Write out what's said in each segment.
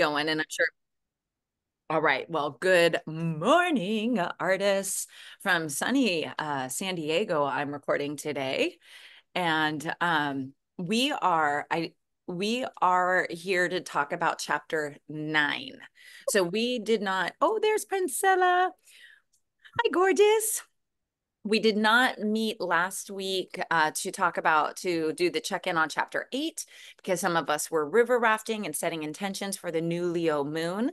going, and I'm sure. All right. Well, good morning, artists from sunny San Diego. I'm recording today, and we are here to talk about chapter 9. So we did not. Oh, there's Princella. Hi, gorgeous. We did not meet last week to do the check-in on chapter 8 because some of us were river rafting and setting intentions for the new Leo moon.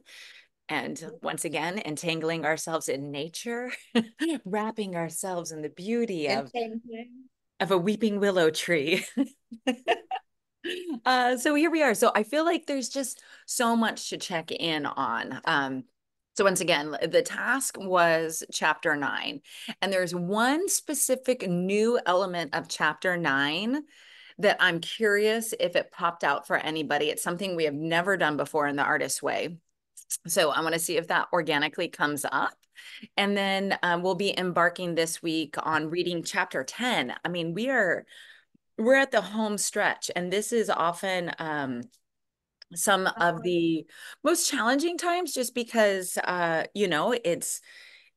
And once again, entangling ourselves in nature, wrapping ourselves in the beauty of a weeping willow tree. So here we are. So I feel like there's just so much to check in on. So once again, the task was chapter 9, and there's one specific new element of chapter 9 that I'm curious if it popped out for anybody. It's something we have never done before in the Artist Way. So I want to see if that organically comes up. And then we'll be embarking this week on reading chapter 10. I mean, we're at the home stretch, and this is often some of the most challenging times just because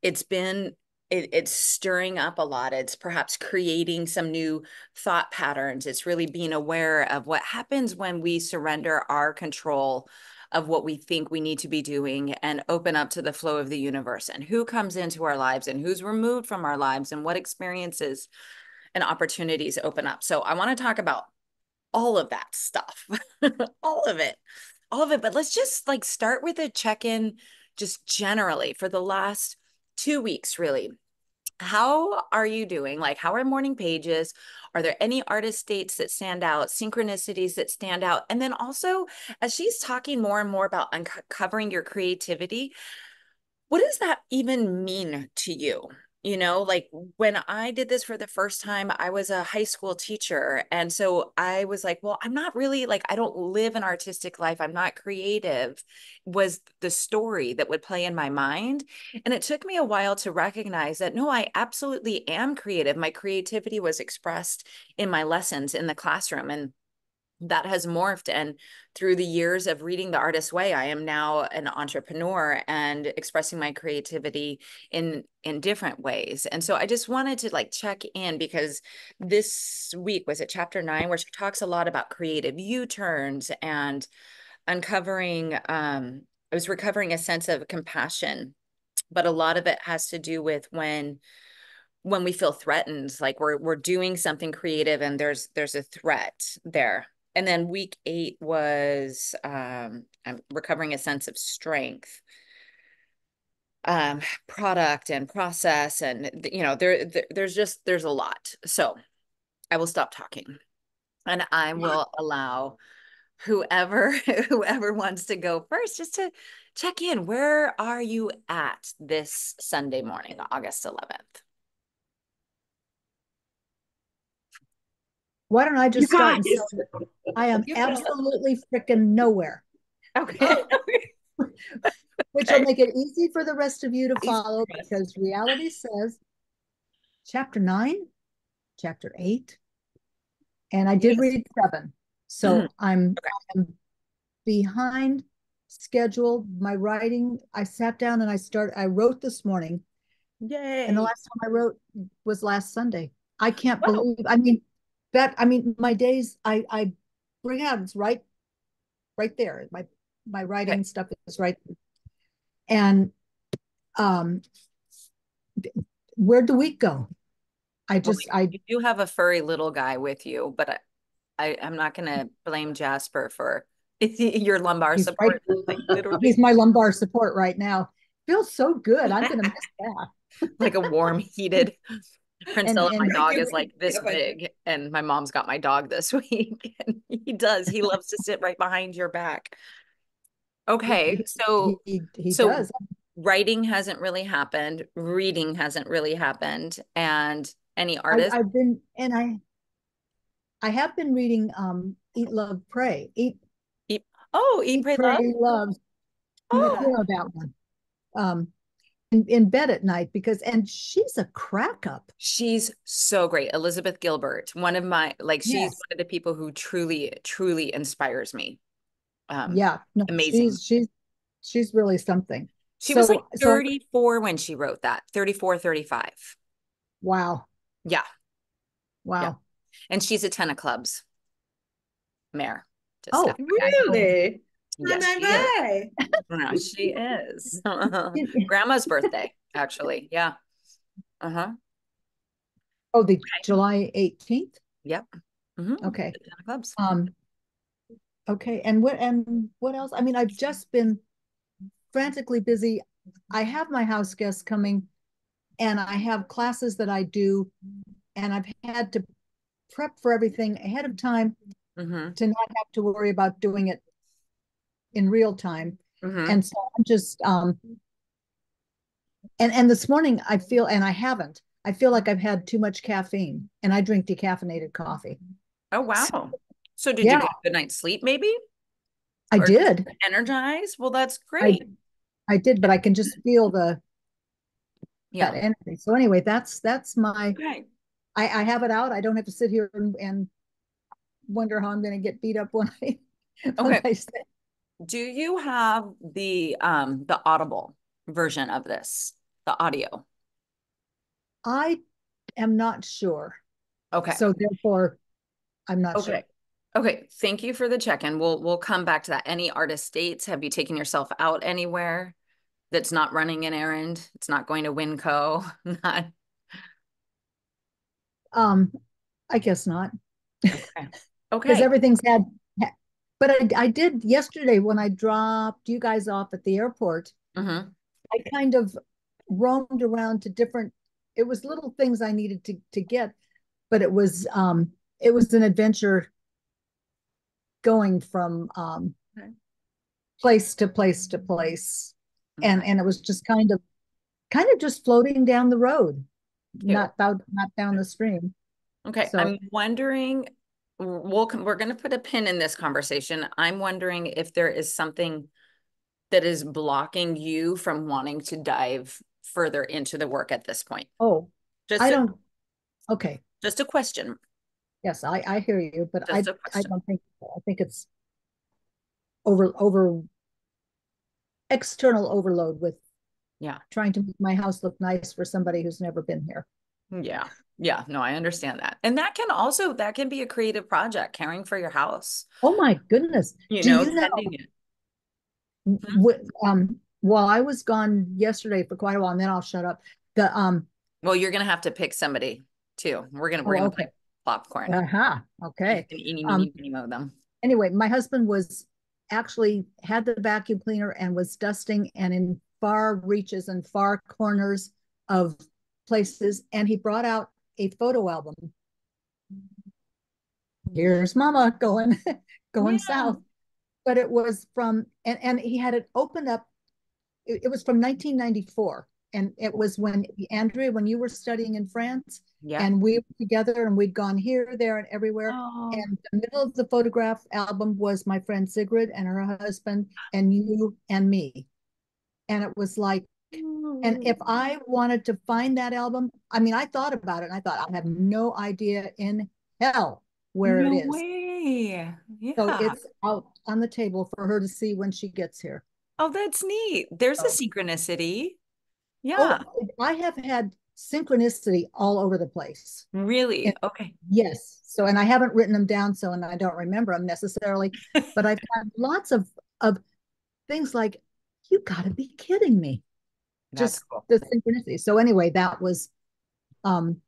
it's stirring up a lot. It's perhaps creating some new thought patterns. It's really being aware of what happens when we surrender our control of what we think we need to be doing and open up to the flow of the universe, and who comes into our lives and who's removed from our lives and what experiences and opportunities open up. So I want to talk about all of that stuff, all of it, all of it. But let's just like start with a check-in just generally for the last 2 weeks, really. How are you doing? Like, how are morning pages? Are there any artist dates that stand out, synchronicities that stand out? And then also, as she's talking more and more about uncovering your creativity, what does that even mean to you? You know, like when I did this for the first time, I was a high school teacher. And so I was like, well, I'm not really like, I don't live an artistic life. I'm not creative, was the story that would play in my mind. And it took me a while to recognize that, no, I absolutely am creative. My creativity was expressed in my lessons in the classroom. And that has morphed, and through the years of reading The Artist's Way, I am now an entrepreneur and expressing my creativity in different ways. And so I just wanted to like check in because this week was at chapter 9, where she talks a lot about creative U-turns and uncovering I was recovering a sense of compassion, but a lot of it has to do with when we feel threatened, like we're doing something creative and there's a threat there. And then week 8 was I'm recovering a sense of strength, product and process, and there's a lot. So I will stop talking, and I will allow whoever whoever wants to go first just to check in. Where are you at this Sunday morning, August 11th? Why don't I You just start guys. and say I am absolutely freaking nowhere, Okay. which will make it easy for the rest of you to follow because reality says chapter 9, chapter 8, and I did Yes. read 7. Mhm. So I'm, Okay. I'm behind schedule. My writing, I sat down and I wrote this morning, and the Yay. last time I wrote was last Sunday. I can't Wow. believe, my days I bring out, it's right there. My Okay. writing stuff is right. And um, where'd the week go? I Well, just I you do have a furry little guy with you, but I'm not going to blame Jasper for your lumbar he's right. support. Like literally He's my lumbar support right now. Feels so good. I'm gonna miss that. like a warm, heated And Princella. My and dog is like this big, and my mom's got my dog this week, and he loves to sit right behind your back. Okay, he he so does. writing hasn't really happened, reading hasn't really happened, and any I, artist. I've been and I have been reading Eat Love Pray. Eat, oh, Eat, Eat Pray, Love. Pray Love. You Oh, know that one. Um in bed at night because and she's a crack up. she's so great. Elizabeth Gilbert, one of my, like, she's Yes. one of the people who truly, truly inspires me. Yeah, no, Amazing. she's really something. She was like So 34 when she wrote that, 34, 35. wow, Yeah. Yeah. wow. And she's a 10 of clubs mayor. Just Oh, FYI. Really? Yes, she is. No, she is. Grandma's birthday, actually. Yeah. Uh-huh. oh, the July 18th. Yep. Mm-hmm. Okay. 10 of clubs. Okay. And what else? I mean, I've just been frantically busy. I have my house guests coming and I have classes that I do, and I've had to prep for everything ahead of time Mm-hmm. to not have to worry about doing it in real time. Mm-hmm. And so I'm just and this morning I feel, and I feel like I've had too much caffeine, and I drink decaffeinated coffee. Oh, So, wow. So did you yeah, get a good night's sleep, maybe? I Or did. energized? Well, that's I great. I did, but I can just feel that Yeah. energy. So anyway, that's my Okay. I have it out. I don't have to sit here and wonder how I'm going to get beat up when Okay. I say. Do you have the Audible version of this, the audio? I am not sure. Okay. So therefore, I'm not Okay. sure. Okay. Thank you for the check-in. We'll come back to that. Any artist dates? Have you taken yourself out anywhere that's not running an errand? It's not going to Winco. Not Um, I guess not, okay. because Okay. everything's had. But I did yesterday when I dropped you guys off at the airport. Mm-hmm. I kind of roamed around to different. It was little things I needed to get, but it was an adventure going from Okay. place to place to place, Okay. and it was just kind of just floating down the road, Cute. not down the stream. Okay. So I'm wondering, we're going to put a pin in this conversation. I'm wondering if there is something that is blocking you from wanting to dive further into the work at this point. oh, Just I a don't. Okay, just a question. yes, I hear you, but Just a I question. don't think so. I think it's over external overload with Yeah. trying to make my house look nice for somebody who's never been here. Yeah. Yeah. No, I understand that. And that can be a creative project, caring for your house, Oh my goodness. Do you know, tending it. Hmm? while I was gone yesterday for quite a while, and then I'll shut up. The Well, you're gonna have to pick somebody too. We're oh, gonna okay. play popcorn. You Okay. can eeny, Um, meeny, miny, moe them. anyway, my husband was actually had the vacuum cleaner and was dusting, and in far reaches and far corners of places, and he brought out a photo album. Here's mama going going Yeah. south. But it was from, and he had it opened up. It was from 1994, and it was when Andrea, when you were studying in France, Yeah. and we were together, and we'd gone here, there, and everywhere. Oh. And the middle of the photograph album was my friend Sigrid and her husband, and you and me. And it was like, and if I wanted to find that album, I mean, I thought about it, and I thought I have no idea in hell where it No is. way. So Yeah. it's out on the table for her to see when she gets here. Oh, that's neat. There's a So, synchronicity. Yeah. oh, I have had synchronicity all over the place. And Really? Okay. yes. So, and I haven't written them down, so, and I don't remember them necessarily, but I've had lots of things like, you got to be kidding me. That's Just cool. the synchronicity. So anyway, um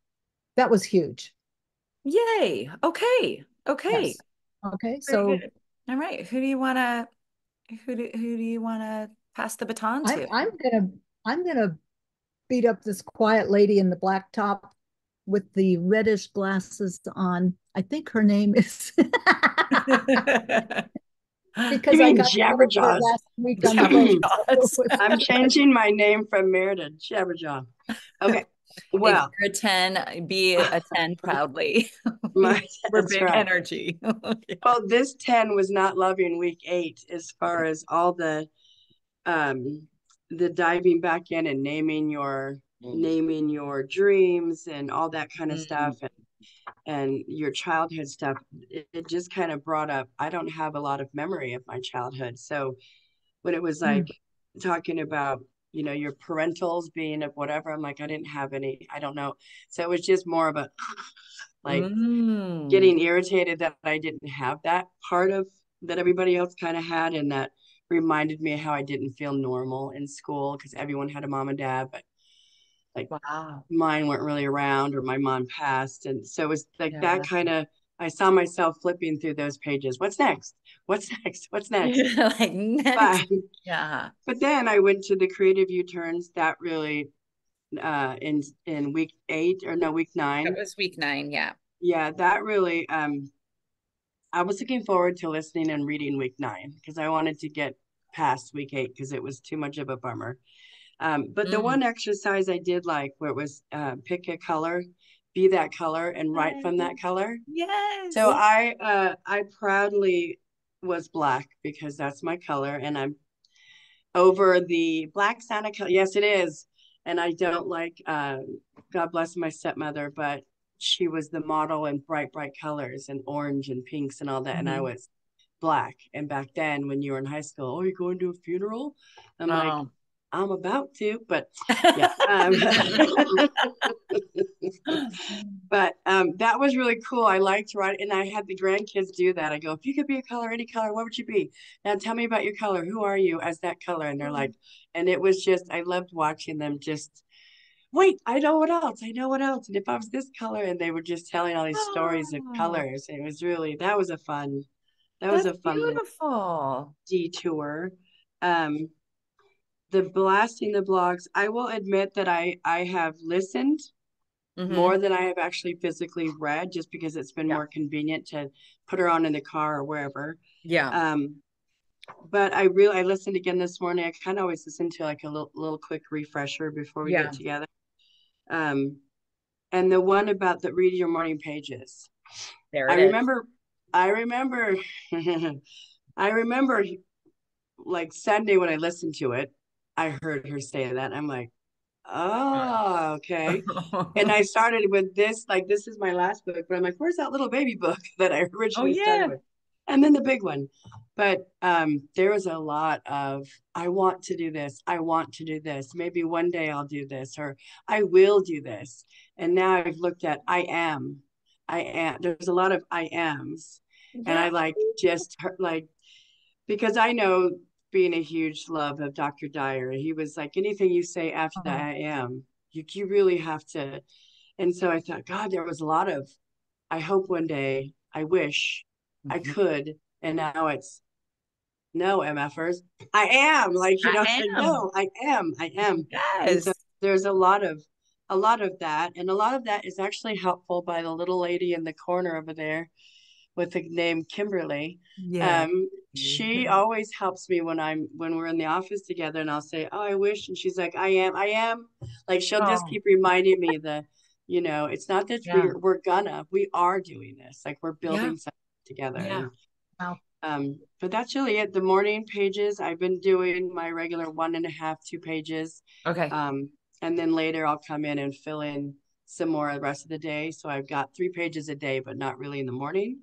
that was huge. Yay. Okay. Okay. Yes. Okay. Very So good. All right. Who do you want to pass the baton I'm to? I'm gonna I'm gonna beat up this quiet lady in the black top with the reddish glasses on. I think her name is You because I mean got to know her Jabberjaws? last week on the boat. Jabberjaws. I'm changing my name from Meredith Jabberjaw. Okay. If Well, you're a 10, be a 10 proudly. We're that's big right. energy. Well, this 10 was not loving week 8 as far as all the diving back in and naming your dreams and all that kind of stuff. Mm, And and your childhood stuff, it just kind of brought up, I don't have a lot of memory of my childhood. So when it was like talking about, you know, your parentals being of whatever, I'm like, I didn't have any, I don't know. So it was just more of a like Mm. getting irritated that I didn't have that part of that everybody else kind of had. And that reminded me of how I didn't feel normal in school because everyone had a mom and dad, but like Wow. mine weren't really around or my mom passed. And so it was like that Yeah. kind of, I saw myself flipping through those pages. What's next? What's next? What's next? Like next. But Yeah. but then I went to the creative U-turns that really in week 8 or no week That 9. was week 9. Yeah. Yeah, that really I was looking forward to listening and reading week 9 because I wanted to get past week 8 because it was too much of a bummer. But the Mm. one exercise I did like where it was pick a color, be that color, and write from that color. So Yes. I proudly was black because that's my color, and I'm over the black Santa color. Yes, it is. And I don't like God bless my stepmother, but she was the model in bright, bright colors and orange and pinks and all that. And I Mhm. was black. And back then when you were in high school, oh, you're going to a funeral? I'm like, Oh. I'm about to, but yeah. But that was really cool. I liked writing, and I had the grandkids do that. I go, if you could be a color, any color, what would you be? Now tell me about your color. Who are you as that color? And they're like, and it was just, I loved watching them just, wait, I know what else. I know what else. And if I was this color, and they were just telling all these stories of Oh, colors. It was really, that was a fun, that was that's a fun little beautiful. detour. Um, the blasting the blogs, I will admit that I have listened Hmm. more than I have actually physically read, just because it's been Yeah. more convenient to put her on in the car or wherever. Yeah. Um, but I listened again this morning. I kind of always listen to like a little quick refresher before we get Yeah. together. Um, and the one about the read your morning pages. There I it is. remember, I remember, I remember like Sunday when I listened to it, I heard her say that. I'm like, oh, okay. And I started with this, like, this is my last book, but I'm like, where's that little baby book that I Oh originally started yeah. with? And then the big one. But there was a lot of, I want to do this. I want to do this. Maybe one day I'll do this, or I will do this. And now I've looked at, I am. There's a lot of I ams. And Yeah. I like just like, because I know being a huge love of Dr. Dyer, he was like, anything you say after that, Oh, I am, you really have to. And so I thought, God, there was a lot of, I hope one day, I wish I Mhm. could. And now it's, no, MFers, I am like, you know, it's I like, am. no, I am. And so Yes. there's a lot of that. And a lot of that is actually helpful by the little lady in the corner over there with the name Kimberly. Yeah. She always helps me when we're in the office together, and I'll say, "Oh, I wish," and she's like, I am." Like she'll just Oh, keep reminding me it's not that yeah. we are doing this, like we're Yeah. building something together, Yeah. and wow. but that's really it. The morning pages, I've been doing my regular 1.5, 2 pages, Okay. um, and then later I'll come in and fill in some more the rest of the day. So I've got 3 pages a day, but not really in the morning.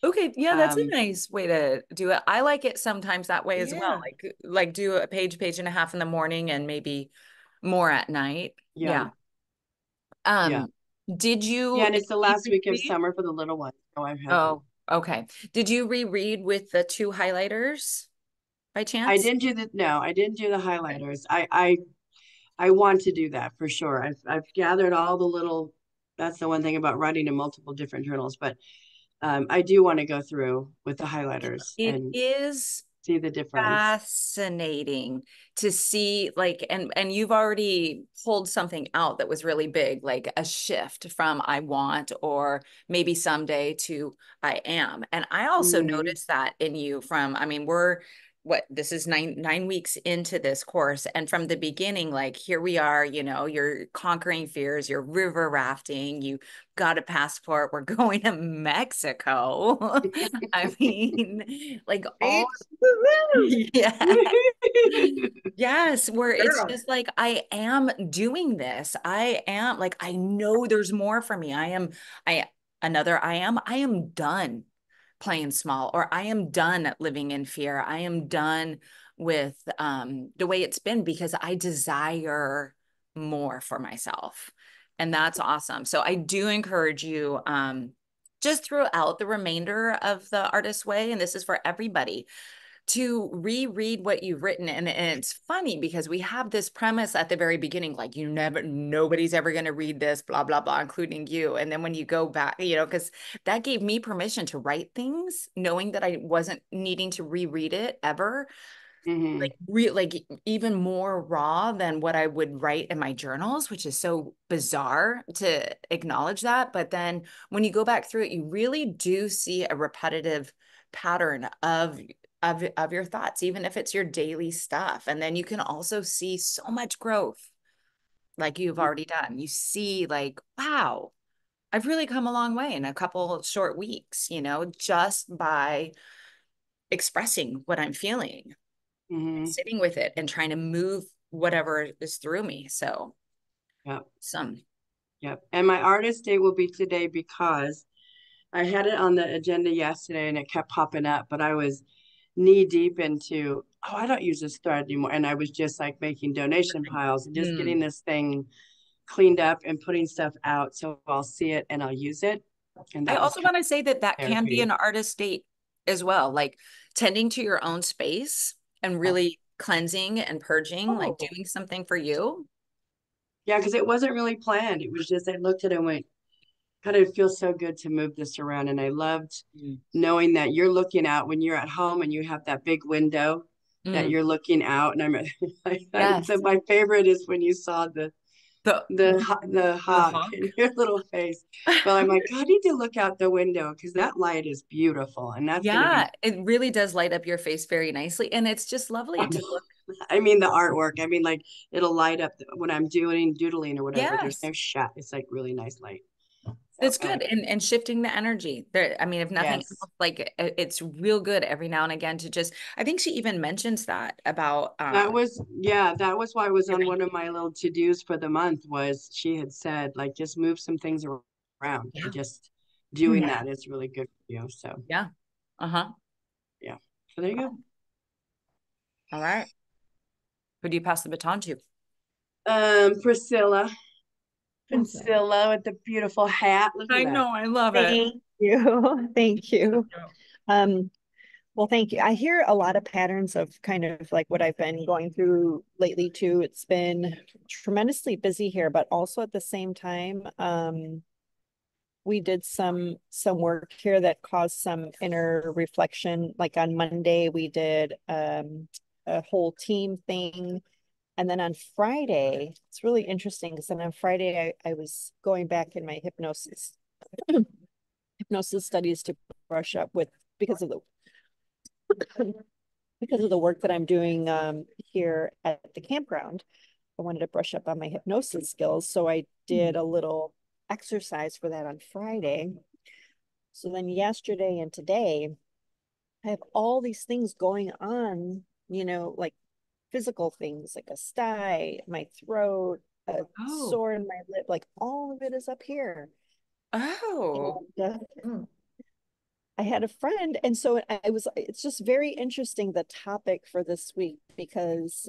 Okay. Yeah, that's a Um, nice way to do it. I like it sometimes that way as well. yeah, Like do a page and a half in the morning and maybe more at night. yeah, Yeah. yeah, Um, yeah. And did it's the you last week of reread? summer for the little one, so I haven't. Oh, okay. Did you reread with the two highlighters by chance? I didn't do the Okay. highlighters. I want to do that for sure. I've gathered all the little. That's the one thing about writing in multiple different journals, but I do want to go through with the highlighters It and is see the difference. fascinating to see like and you've already pulled something out that was really big, like a shift from I want or maybe someday to I am. And I also Mm-hmm. noticed that in you from, I mean, we're what, this is nine weeks into this course, and from the beginning, like here we are, you're conquering fears, you're river rafting, you got a passport, we're going to Mexico. I mean, like all Right? Woo-hoo! yeah. Yes, where it's Girl. just like I am doing this. I am like I know there's more for me. I Another I am done playing small, or I am done living in fear. I am done with the way it's been because I desire more for myself. And that's awesome. So I do encourage you just throughout the remainder of the Artist's Way, and this is for everybody, to reread what you've written. And it's funny because we have this premise at the very beginning, like nobody's ever going to read this, blah, blah, blah, including you. And then when you go back, because that gave me permission to write things, knowing that I wasn't needing to reread it ever. Mm-hmm. Like even more raw than what I would write in my journals, which is so bizarre to acknowledge that. But then when you go back through it, you really do see a repetitive pattern of your thoughts, even if it's your daily stuff. And then you can also see so much growth, like you've already done. You see, like, wow, I've really come a long way in a couple short weeks, just by expressing what I'm feeling, Mm-hmm. sitting with it and trying to move whatever is through me. So Yep. some. Yep. And my artist day will be today because I had it on the agenda yesterday and it kept popping up, but I was knee deep into, oh, I don't use this thread anymore. And I was just like making donation piles and just Mm. getting this thing cleaned up and putting stuff out. So I'll see it and I'll use it. And I that was also kind want to say that that of can be therapy. an artist date as well, like tending to your own space and really cleansing and purging, like Oh, doing something for you. yeah, because it wasn't really planned. It was just, I looked at it and went, God, it feels so good to move this around. And I loved Mm. knowing that you're looking out when you're at home and you have that big window that Mm. you're looking out. And I'm Yes. my favorite is when you saw The the the hawk hawk. in your little face. Well, I'm like, God, I need to look out the window because that light is beautiful. And that's going to be, Yeah, it really does light up your face very nicely. And it's just lovely to look. I mean, the artwork. I mean, like it'll light up when I'm doodling or whatever. There's Yes. no shot. It's like really nice light. So It's I good. like it. And shifting the energy there. I mean, if nothing Yes. else, like it's real good every now and again to just, I think she even mentions that about That was why I was on giving. one of my little to-dos for the month was she had said, like, just move some things around and Yeah. just doing Yeah. that is really good for you. So Yeah. Uh-huh. yeah. So there you go. All right. Who do you pass the baton to? Priscilla. Okay. Priscilla with the beautiful hat. Look at I that. know, I love it. Thank you. Thank you. Um, well, thank you. I hear a lot of patterns of kind of like what I've been going through lately too. It's been tremendously busy here, but also at the same time, we did some work here that caused some inner reflection. Like on Monday, we did a whole team thing. And then on Friday, it's really interesting because then on Friday I was going back in my hypnosis studies to brush up with because of the because of the work that I'm doing here at the campground. I wanted to brush up on my hypnosis skills. So I did a little exercise for that on Friday. So then yesterday and today, I have all these things going on, like physical things like a sty, my throat, a Oh. sore in my lip, like all of it is up here. Oh. And, Mm. I had a friend, and so it's just very interesting the topic for this week because,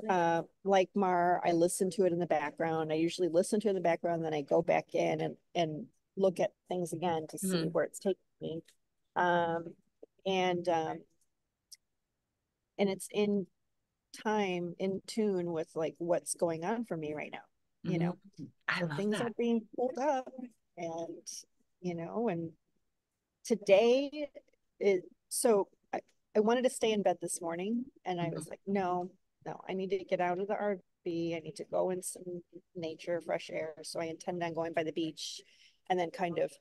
like Mar, I listen to it in the background. I usually listen to it in the background, then I go back in and look at things again to see Mhm. where it's taking me. Um, and um, and it's in time, in tune with like what's going on for me right now, you Mhm. know. I So love things are that. being pulled up, and and today it so I wanted to stay in bed this morning and I Mhm. was like, no, I need to get out of the RV. I need to go in some nature, fresh air. So I intend on going by the beach and then kind of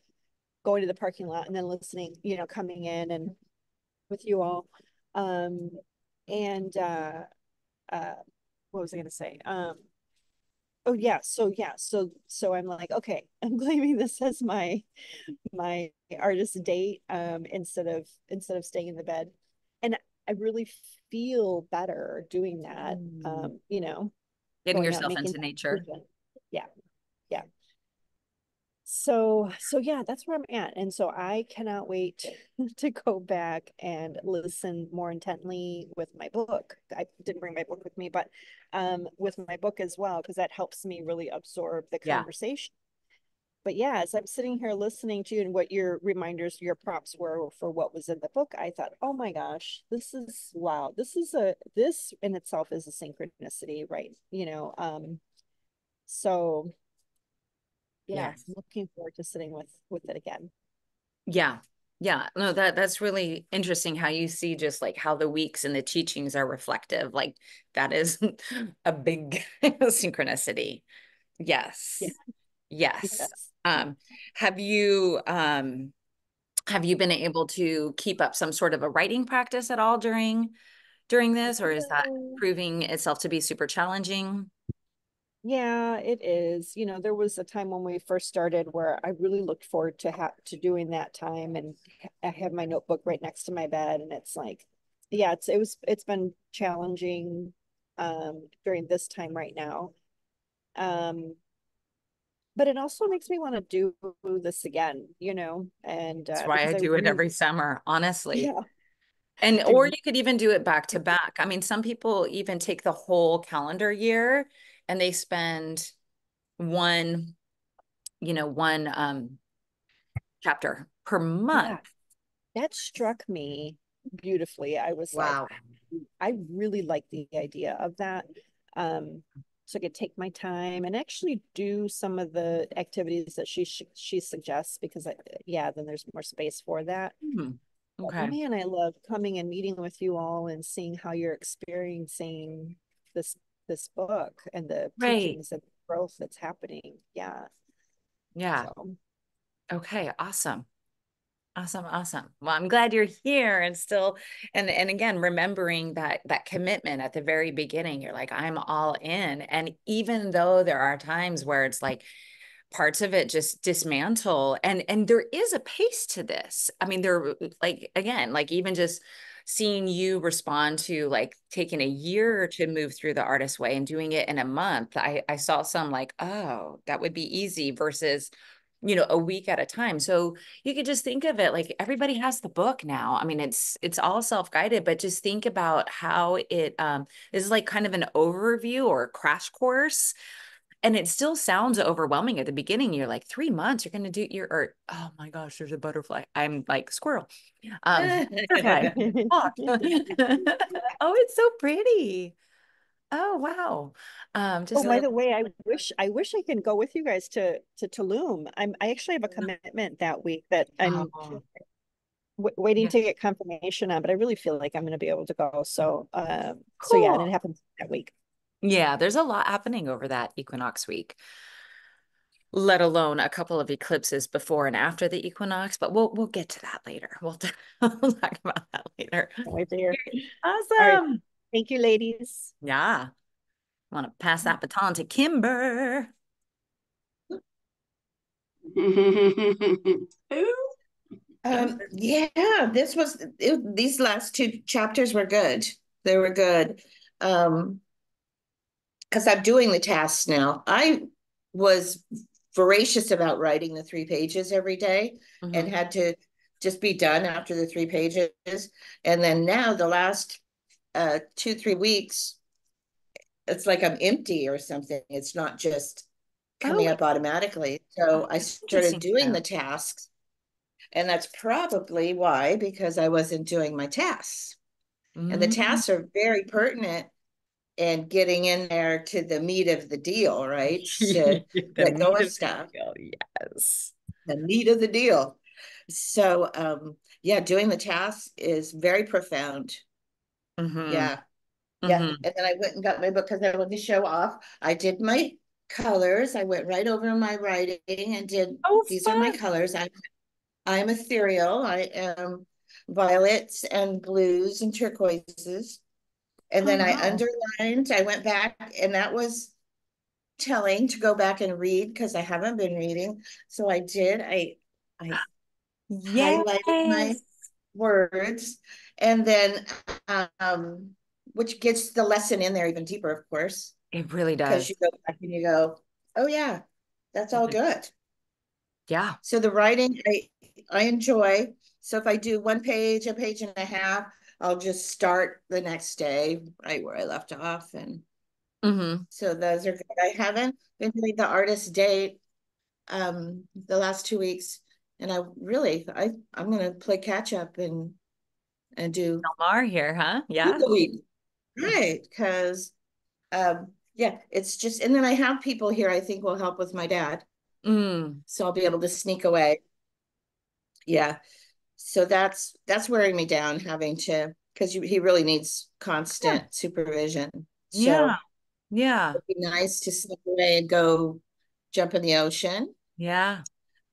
going to the parking lot and then listening, coming in and with you all. Um and uh what was I gonna say? Oh so I'm like, okay, I'm claiming this as my artist date instead of staying in the bed, and I really feel better doing that, Getting going out yourself making into that nature. decision. Yeah, yeah. So yeah, that's where I'm at. And so I cannot wait to go back and listen more intently with my book. I didn't bring my book with me, but with my book as well, because that helps me really absorb the Yeah. conversation. But yeah, as I'm sitting here listening to you and what your reminders, your prompts were for what was in the book, I thought, oh my gosh, this is wow. This in itself is a synchronicity, right? So yeah, Yes. looking forward to sitting with it again. Yeah. Yeah. No, that's really interesting how you see just like how the weeks and the teachings are reflective. Like that is a big synchronicity. Yeah. Yes. Yes. Yes. Um, have you have you been able to keep up some sort of a writing practice at all during this, or is that Uh, proving itself to be super challenging? Yeah, it is. There was a time when we first started where I really looked forward to doing that time, and I have my notebook right next to my bed, and it's like, yeah, it's been challenging during this time right now. Um, but it also makes me want to do this again, and That's why because I I do it really, every summer, honestly. yeah, And I or you could even do it back to back. I mean, some people even take the whole calendar year and they spend one, one chapter per yeah, month. that struck me beautifully. I was like, Wow. I really like the idea of that. So I could take my time and actually do some of the activities that she suggests because yeah, then there's more space for that. Hmm. But Okay. man, I love coming and meeting with you all and seeing how you're experiencing this this book and the Great. teachings and growth that's happening. Yeah. Yeah. So Okay. Awesome. Awesome, awesome. Well, I'm glad you're here and still and again remembering that commitment at the very beginning. You're like, I'm all in. And even though there are times where it's like parts of it just dismantle and there is a pace to this. I mean, there like again, like even just seeing you respond to like taking a year to move through the artist way and doing it in a month. I saw some like, oh, that would be easy versus a week at a time. So you could just think of it like everybody has the book now. I mean, it's all self-guided, but just think about how it is like kind of an overview or a crash course. And it still sounds overwhelming at the beginning. You're like 3 months, you're gonna do your or oh my gosh, there's a butterfly. I'm like squirrel. Butterfly. Hawk. Oh, it's so pretty. Oh wow. oh, Just a by little the way, I wish I can go with you guys to Tulum. I actually have a commitment that week that I'm oh, waiting yeah. to get confirmation on, but I really feel like I'm going to be able to go. So yeah, and Cool. it happens that week. Yeah, there's a lot happening over that equinox week, let alone a couple of eclipses before and after the equinox, but we'll get to that later. We'll talk about that later. Right there. All right. Awesome. Thank you, ladies. Yeah. Want to pass that baton to Kimber. Yeah, these last two chapters were good. They were good. Because I'm doing the tasks now. I was voracious about writing the 3 pages every day and Mhm. had to just be done after the 3 pages. And then now the last 2, 3 weeks, it's like I'm empty or something. It's not just Oh, coming up automatically. oh, So I that's started interesting to doing know. the tasks. And that's probably why, because I wasn't doing my tasks. And the Mm. tasks are very pertinent in getting in there to the meat of the deal, right? To The let go meat of of the stuff, deal. Yes. the meat of the deal. So, yeah, doing the tasks is very profound. Mm-hmm. Yeah, yeah. Mm-hmm. And then I went and got my book because I wanted to show off. I did my colors. I went right over my writing and did, Oh, these are my fun. colors. I'm ethereal. I am violets and blues and turquoises. And Oh, then I wow. underlined, I went back, and that was telling to go back and read because I haven't been reading. So I did. I highlighted my Yes. words, and then which gets the lesson in there even deeper, of course, It really because does. you go back and you go, oh yeah, that's all good. Yeah. So the writing I enjoy. So if I do one page, a page and a half, I'll just start the next day right where I left off. And Mm-hmm. so those are good. I haven't been doing the artist date the last 2 weeks. And I'm gonna play catch up and do Mar here, huh? Yeah. a week. Right. Because yeah, it's just, and then I have people here I think will help with my dad. Mm. So I'll be able to sneak away. Yeah. So that's wearing me down, having to, because he really needs Yeah. constant supervision. Yeah. So Yeah. it'd be nice to sneak away and go jump in the ocean. Yeah.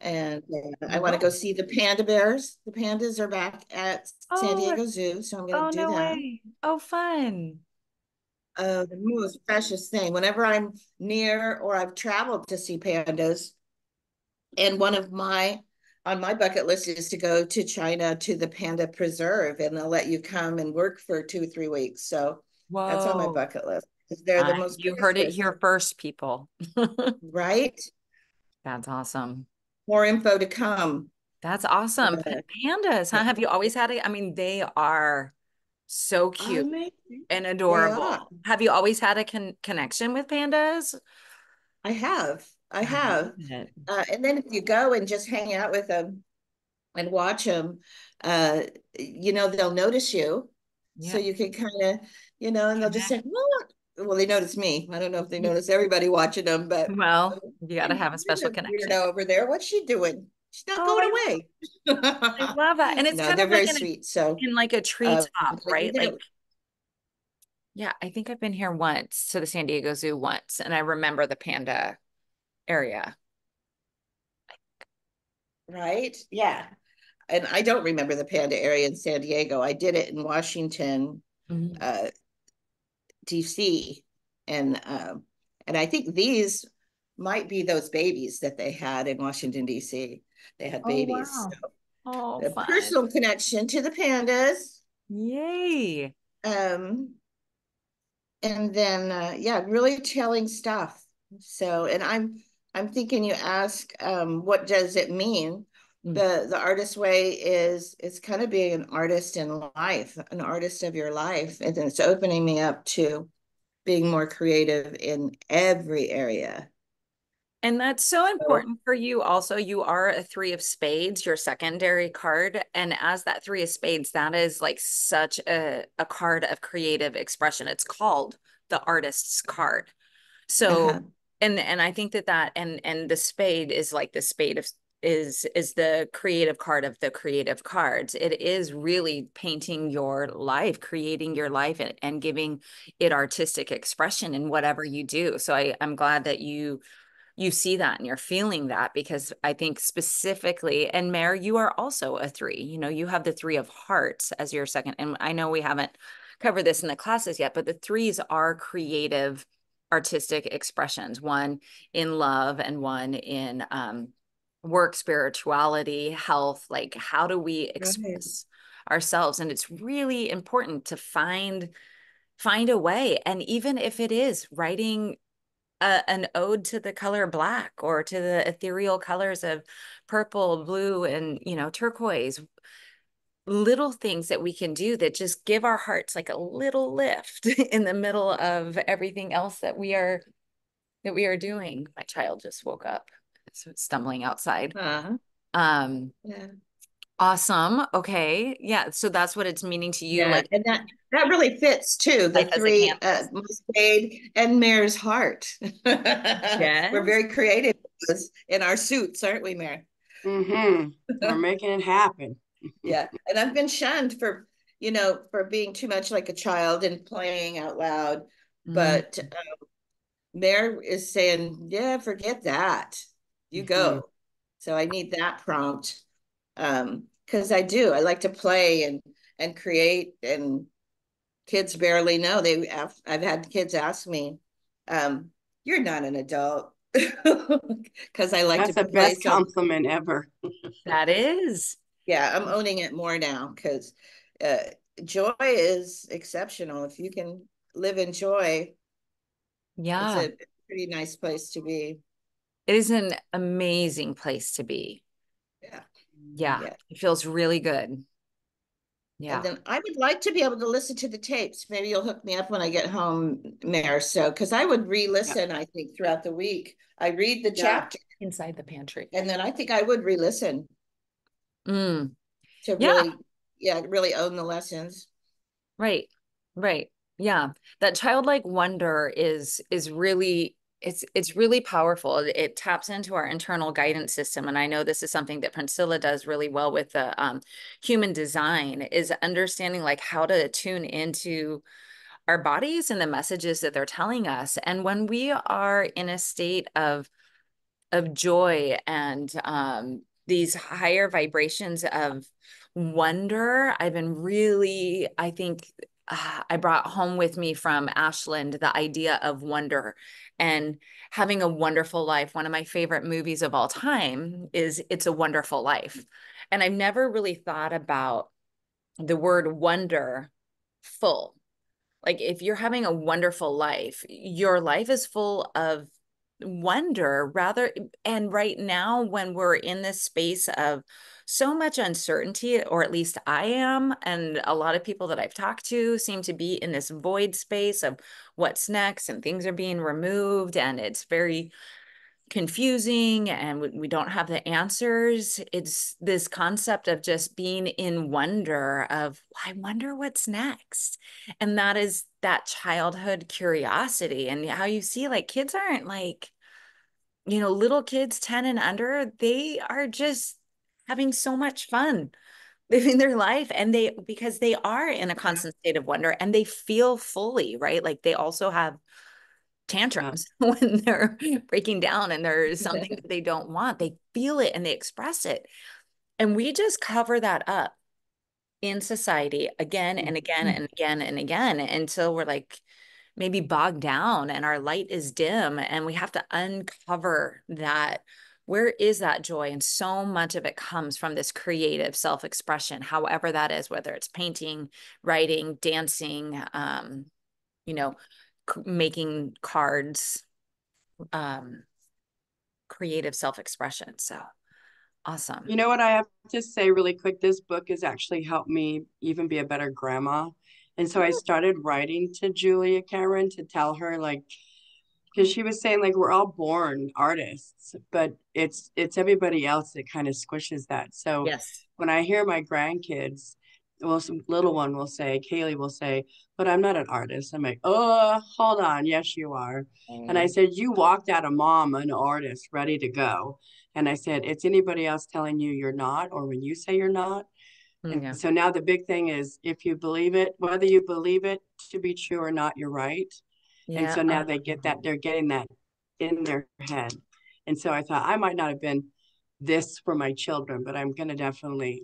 And I want to go No. see the panda bears. The pandas are back at San Oh, Diego Zoo, so I'm going oh, to do no that. way. Oh, fun. The most precious thing. Whenever I'm near or I've traveled to see pandas, and one of my on my bucket list is to go to China to the panda preserve, and they'll let you come and work for 2 or 3 weeks. So that's on my Whoa. bucket list. They're the most You heard it precious, here first, people. right? That's awesome. More info to come. That's awesome. Uh, Pandas, huh? Have you always had it? I mean, they are so cute amazing. and They are. adorable. Have you always had a connection with pandas? I have. I I love have. it. And then if you go and just hang out with them and watch them, uh, they'll notice you. So Yeah. you can kind of, and they'll just say, "What?" Well, they notice me. I don't know if they notice everybody watching them, but Well, you got to hey, have a there's special a connection. weirdo over there. What's she doing? She's not Oh, going I away. love that. And it's No, kind they're of like very sweet. So, in like a treetop, I do right? Like, that. yeah, I think I've been here once to the San Diego Zoo once, and I remember the panda area. Right? Yeah. And I don't remember the panda area in San Diego. I did it in Washington, Mhm. uh, DC, and I think these might be those babies that they had in Washington DC. They had Oh, babies. wow. Oh, So a fun. personal connection to the pandas. Yay. Um, and then yeah, really telling stuff. So, and I'm thinking you ask what does it mean? Mm. The artist way is it's kind of being an artist in life, an artist of your life, and it's opening me up to being more creative in every area. And that's so So, important for you. Also, you are a three of spades, your secondary card. And as that three of spades, that is like such a card of creative expression. It's called the artist's card. uh-huh. So, and I think and the spade is like the spade of is the creative card of the creative cards. It is really painting your life, creating your life and giving it artistic expression in whatever you do. So I'm glad that you see that and you're feeling that, because I think specifically, and Mare, you are also a three. You have the three of hearts as your second. And I know we haven't covered this in the classes yet, but the threes are creative, artistic expressions, one in love and one in work, spirituality, health. Like, how do we Right. express ourselves? And it's really important to find a way. And even if it is writing an ode to the color black or to the ethereal colors of purple, blue, and turquoise, little things that we can do that just give our hearts like a little lift in the middle of everything else that we are doing. My child just woke up, so it's stumbling outside. Uh-huh. um Yeah. awesome. Okay, yeah, so that's what it's meaning to you, Yeah, like and that really fits too. The life as a three, canvas. Spade and Mare's heart. We're Yes. very creative in our suits, aren't we, Mare? Mm-hmm. We're making it happen. Yeah, and I've been shunned for being too much like a child and playing out loud. Mm. But Mare is saying, "Yeah, forget that. You Mm-hmm. go." So I need that prompt because I do. I like to play and create, and kids barely know. I've had kids ask me, "You're not an adult," because I like to That's the play best so. compliment ever. That is. Yeah, I'm owning it more now because uh, joy is exceptional. If you can live in joy, it's Yeah. a pretty nice place to be. It is an amazing place to be. Yeah. Yeah, Yeah. it feels really good. And Yeah. then I would like to be able to listen to the tapes. Maybe you'll hook me up when I get home, Mayor. So, because I would Yeah. re-listen, I think, throughout the week. I read the Yeah. chapter, Inside the pantry. and then I think I would re-listen Mm, to yeah, really, yeah, really own the lessons. right. Right. Yeah. That childlike wonder is really it's really powerful. It taps into our internal guidance system. And I know this is something that Priscilla does really well with the human design, is understanding like how to tune into our bodies and the messages that they're telling us. And when we are in a state of joy and these higher vibrations of wonder, I've been really, I think I brought home with me from Ashland the idea of wonder and having a wonderful life. One of my favorite movies of all time is It's a Wonderful Life. And I've never really thought about the word wonder full. Like if you're having a wonderful life, your life is full of wonder rather. And right now, when we're in this space of so much uncertainty, or at least I am, and a lot of people that I've talked to seem to be in this void space of what's next, and things are being removed, and it's very confusing and we don't have the answers. It's this concept of just being in wonder of, I wonder what's next. And that is that childhood curiosity. And how you see like kids aren't like, little kids 10 and under, they are just having so much fun living their life. And because they are in a Yeah. constant state of wonder and they feel fully, right? Like they also have Yeah. tantrums when they're breaking down and there's something that they don't want. They feel it and they express it. And we just cover that up in society again and again and again and again until we're like maybe bogged down and our light is dim and we have to uncover that. Where is that joy? And so much of it comes from this creative self-expression, however that is, whether it's painting, writing, dancing, you know, making cards, um, creative self-expression. So awesome. You know what I have to say really quick? This book has actually helped me even be a better grandma. And so I started writing to Julia Cameron to tell her like, because she was saying like we're all born artists, but it's everybody else that kind of squishes that. So Yes. when I hear my grandkids, well, some little one will say, Kaylee will say, but I'm not an artist. I'm like, oh, hold on. Yes, you are. And I said, you walked out of mom an artist ready to go. And I said, it's anybody else telling you you're not, or when you say you're not. And Yeah. so now the big thing is if you believe it, whether you believe it to be true or not, you're right. And Yeah. so now they get that, they're getting that in their head. And so I thought I might not have been this for my children, but I'm going to definitely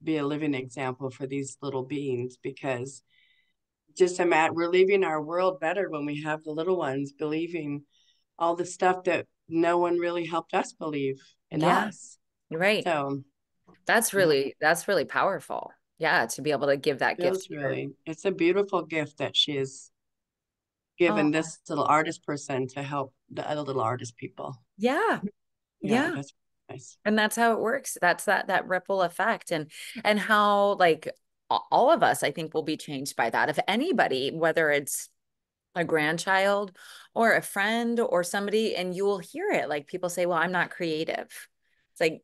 be a living example for these little beings because just we're leaving our world better when we have the little ones believing all the stuff that no one really helped us believe in Yeah. us. Right. So yeah, That's really powerful. Yeah. To be able to give that gift. it's a beautiful gift that she has Oh, given this little artist person to help the other little artist people. yeah. Yeah, Yeah. that's nice. And that's how it works. That's that ripple effect and how like all of us, I think, will be changed by that. If anybody, whether it's a grandchild or a friend or somebody, and you will hear it like people say, well, I'm not creative. It's like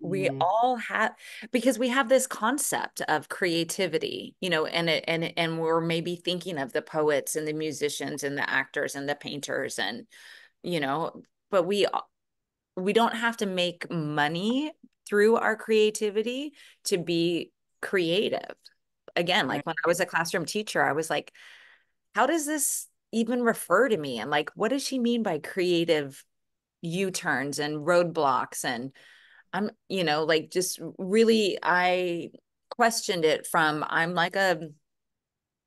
we Mm-hmm. all have, because we have this concept of creativity, and we're maybe thinking of the poets and the musicians and the actors and the painters and you know but we don't have to make money through our creativity to be creative. Again, like Right. when I was a classroom teacher, I was like, how does this even refer to me? And like, what does she mean by creative U-turns and roadblocks? And like just really, I questioned it from, I'm like a,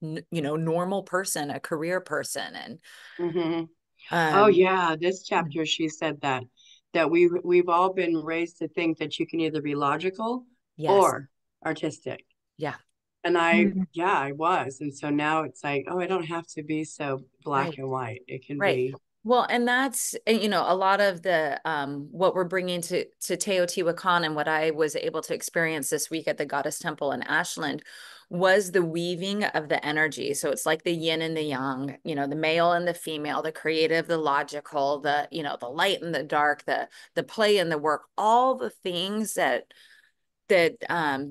normal person, a career person. And, Mm-hmm. Oh um, yeah, this chapter she said that we've all been raised to think that you can either be logical yes. or artistic. Yeah. And Mhm. I was. And so now it's like, oh, I don't have to be so black Right. and white. It can Right. be Well, and that's, you know, a lot of the what we're bringing to Teotihuacan and what I was able to experience this week at the Goddess Temple in Ashland was the weaving of the energy. So it's like the yin and the yang, you know, the male and the female, the creative, the logical, the, you know, the light and the dark, the play and the work, all the things that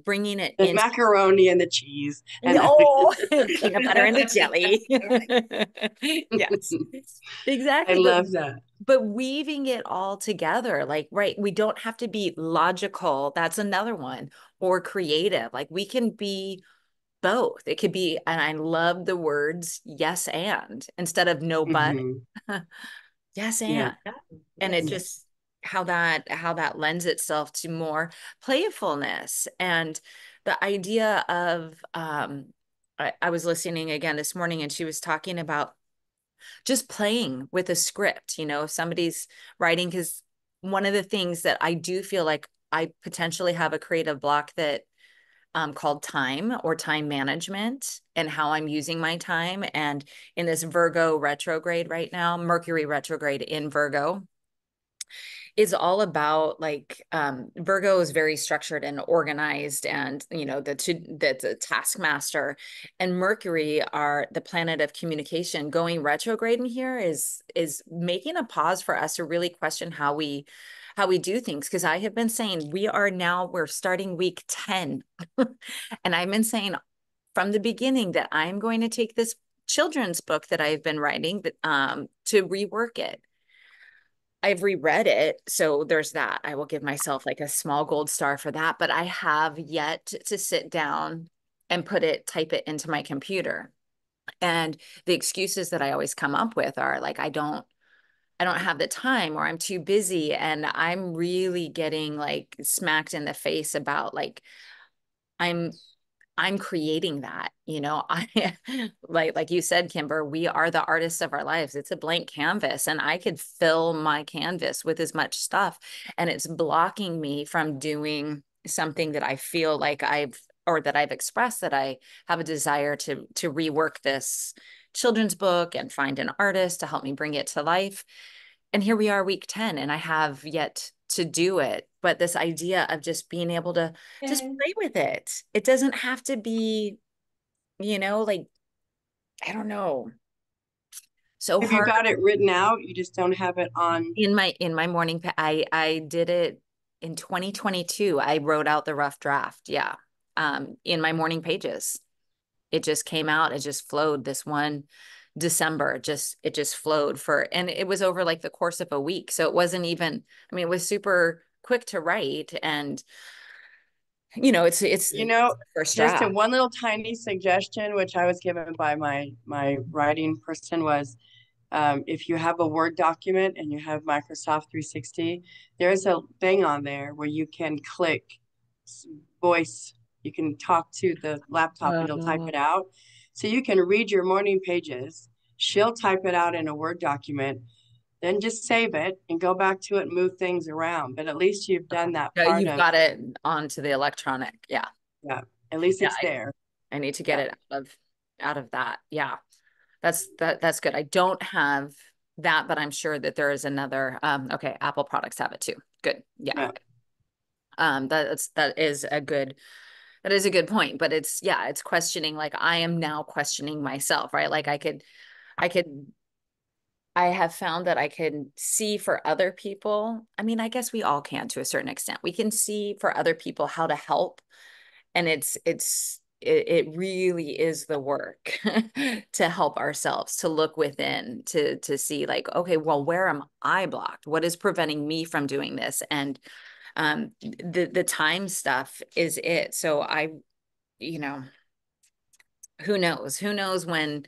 bringing it The in. macaroni and the cheese and Oh, peanut butter and the jelly. Yes, I exactly. love that. But weaving it all together, like, right, we don't have to be logical. That's another one, or creative. Like we can be both. It could be, and I love the words yes and instead of no but. Mhm. Yes Yeah. and it Yeah. just how that lends itself to more playfulness and the idea of I was listening again this morning and she was talking about just playing with a script, you know, if somebody's writing, because one of the things that I do feel like I potentially have a creative block that called time or time management and how I'm using my time. And in this Virgo retrograde right now, Mercury retrograde in Virgo, is all about like Virgo is very structured and organized and you know that's a taskmaster, and Mercury are the planet of communication. Going retrograde in here is making a pause for us to really question how we do things, because I have been saying we're starting week 10 and I've been saying from the beginning that I'm going to take this children's book that I've been writing to rework it. I've reread it, so there's that. I will give myself like a small gold star for that, but I have yet to sit down and type it into my computer. And the excuses that I always come up with are like, I don't have the time, or I'm too busy. And I'm really getting like smacked in the face about like, I'm I'm creating that, you know. I like you said, Kimber, we are the artists of our lives. It's a blank canvas and I could fill my canvas with as much stuff, and it's blocking me from doing something that I feel like I've expressed that I have a desire to rework this children's book and find an artist to help me bring it to life. And here we are, week 10, and I have yet to do it. But this idea of just being able to just play with it. It doesn't have to be, like, I don't know, so Have you hard. got it written out? You just don't have it on. In my morning, I did it in 2022. I wrote out the rough draft. Yeah. In my morning pages. It just came out. It just flowed this one December. It just flowed and it was over like the course of a week. So it wasn't even, I mean, it was super quick to write, and it's You know, first just a draft. one little tiny suggestion, which I was given by my writing person was, if you have a Word document and you have Microsoft 360, there's a thing on there where you can click voice. You can talk to the laptop and it'll type it out. So you can read your morning pages. She'll type it out in a Word document, then just save it and go back to it and move things around. But at least you've done that Yeah, part you've of, got it onto the electronic. Yeah. yeah, at least Yeah. it's there. I need to get Yeah. it out of that. Yeah. That's good. I don't have that, but I'm sure that there is another. Okay, Apple products have it too. Good. Yeah. Yeah. That is a good point. But it's questioning, like I am now questioning myself, right? Like I have found that I can see for other people. I mean, I guess we all can to a certain extent. We can see for other people how to help, and it really is the work to help ourselves, to look within, to see like, okay, well, where am I blocked? What is preventing me from doing this? And the time stuff is it. So you know, who knows when,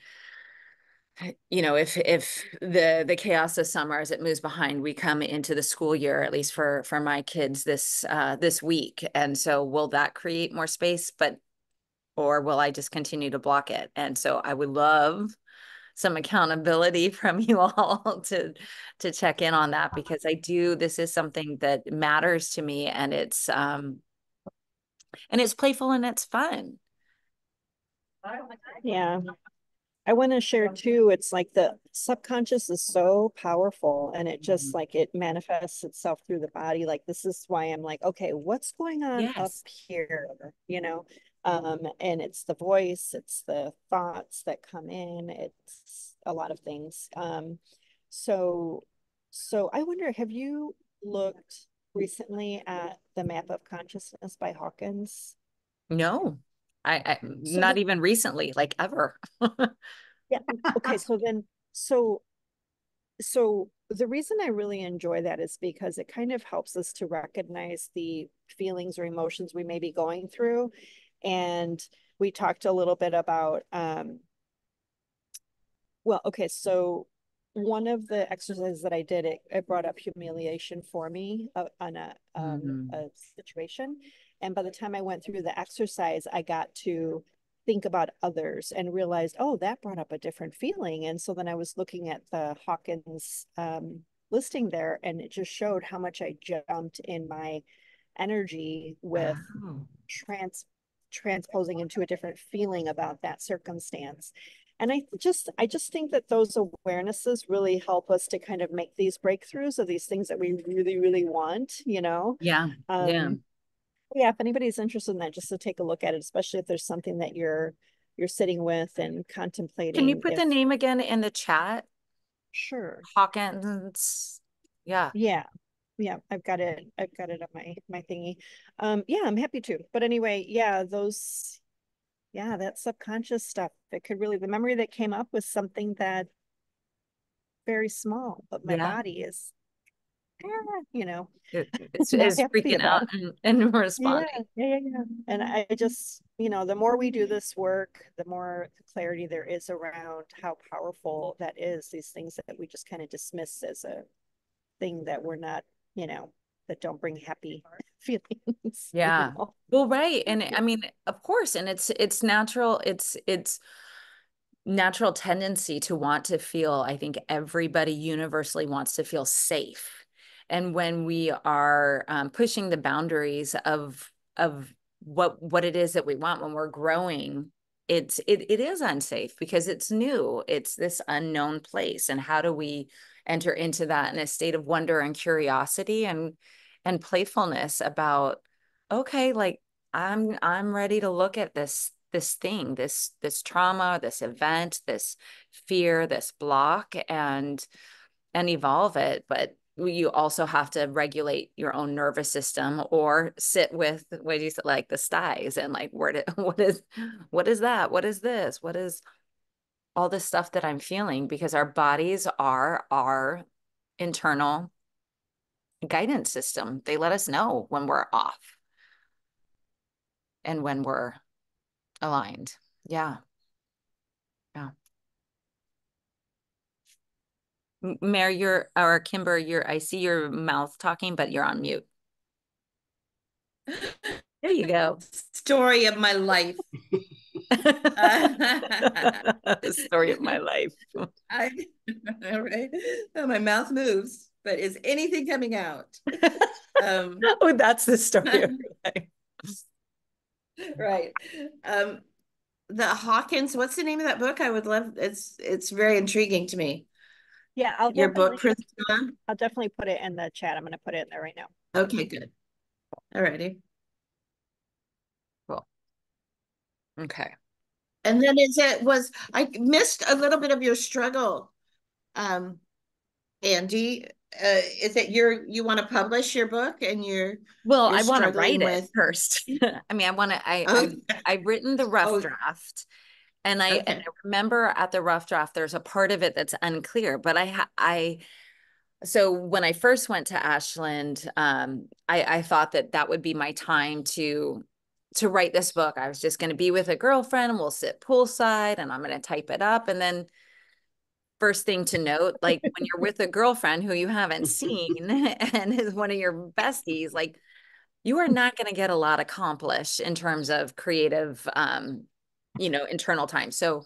if the chaos of summer as it moves behind, we come into the school year, at least for my kids this week. And so will that create more space, or will I just continue to block it? And so I would love some accountability from you all to check in on that, because this is something that matters to me, and it's playful and it's fun. Yeah. I want to share too, it's like the subconscious is so powerful and it just like it manifests itself through the body. Like this is why I'm like, okay, what's going on up Yes. here? You know, and it's the voice, it's the thoughts that come in, it's a lot of things. So so I wonder, have you looked recently at the Map of Consciousness by Hawkins? No, I So not even recently, like ever. yeah, okay, so then so so the reason I really enjoy that is because it kind of helps us to recognize the feelings or emotions we may be going through. And we talked a little bit about well, okay, so one of the exercises that I did, it brought up humiliation for me on Mhm. a situation. And by the time I went through the exercise, I got to think about others and realized, oh, that brought up a different feeling. And so then I was looking at the Hawkins listing there, and it just showed how much I jumped in my energy with Oh. trans transposing into a different feeling about that circumstance. And I just think that those awarenesses really help us to kind of make these breakthroughs of these things that we really really want, you know. Yeah. Yeah. Yeah, if anybody's interested in that, just to take a look at it, especially if there's something that you're sitting with and Can you contemplating. put If the name again in the chat? sure. Hawkins. Yeah. Yeah. Yeah, I've got it on my thingy. Yeah, I'm happy to. But anyway, yeah, those yeah, that subconscious stuff, it could really, the memory that came up was something that very small, but my Yeah. body is, you know, not It's happy freaking about. out and Yeah, responding. yeah. And I just, you know, the more we do this work, the more clarity there is around how powerful that is, these things that we just kind of dismiss as a thing that we're not, you know, that don't bring happy feelings, you Yeah. know. Well, right. And I mean, of course, and it's natural, it's natural tendency to want to feel, I think everybody universally wants to feel safe. And when we are pushing the boundaries of what it is that we want when we're growing, it is unsafe because it's new. It's this unknown place. And how do we enter into that in a state of wonder and curiosity and playfulness about, okay, like I'm ready to look at this thing, this trauma, this event, this fear, this block, and evolve it. But you also have to regulate your own nervous system or sit with what do you say, like the styes and like what is that? What is this? What is all this stuff that I'm feeling? Because our bodies are our internal guidance system. They let us know when we're off and when we're aligned. Yeah. Yeah. Mary, or Kimber, I see your mouth talking, but you're on mute. There you go. Story of my life. The story of my life. I, right? Oh, my mouth moves, but is anything coming out? Oh, that's the story of your life. Right. The Hawkins, what's the name of that book? I would love, it's very intriguing to me. Yeah, Your book, Priscilla? I'll definitely put it in the chat. I'm going to put it in there right now. Okay, good. All righty. Cool. Okay. And then I missed a little bit of your struggle, Andy. Is it you want to publish your book and Well, you're I want to struggling write it with first. I mean, oh, I've written the rough oh, draft. And I okay. remember at the rough draft, there's a part of it that's unclear, but so when I first went to Ashland, I thought that would be my time to write this book. I was just going to be with a girlfriend and we'll sit poolside and I'm going to type it up. And then first thing to note, like when you're with a girlfriend who you haven't seen and is one of your besties, like you are not going to get a lot accomplished in terms of creative, internal time. So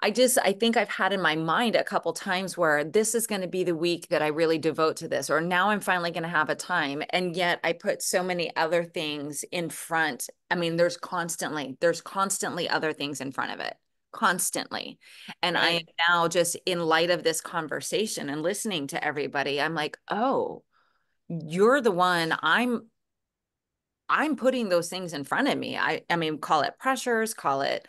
I think I've had in my mind a couple times where this is going to be the week that I really devote to this, or now I'm finally going to have a time. And yet I put so many other things in front. I mean, there's constantly other things in front of it, constantly. And I am Right. now, just in light of this conversation and listening to everybody, I'm like, oh, you're the one. I'm putting those things in front of me. I mean, call it pressures, call it,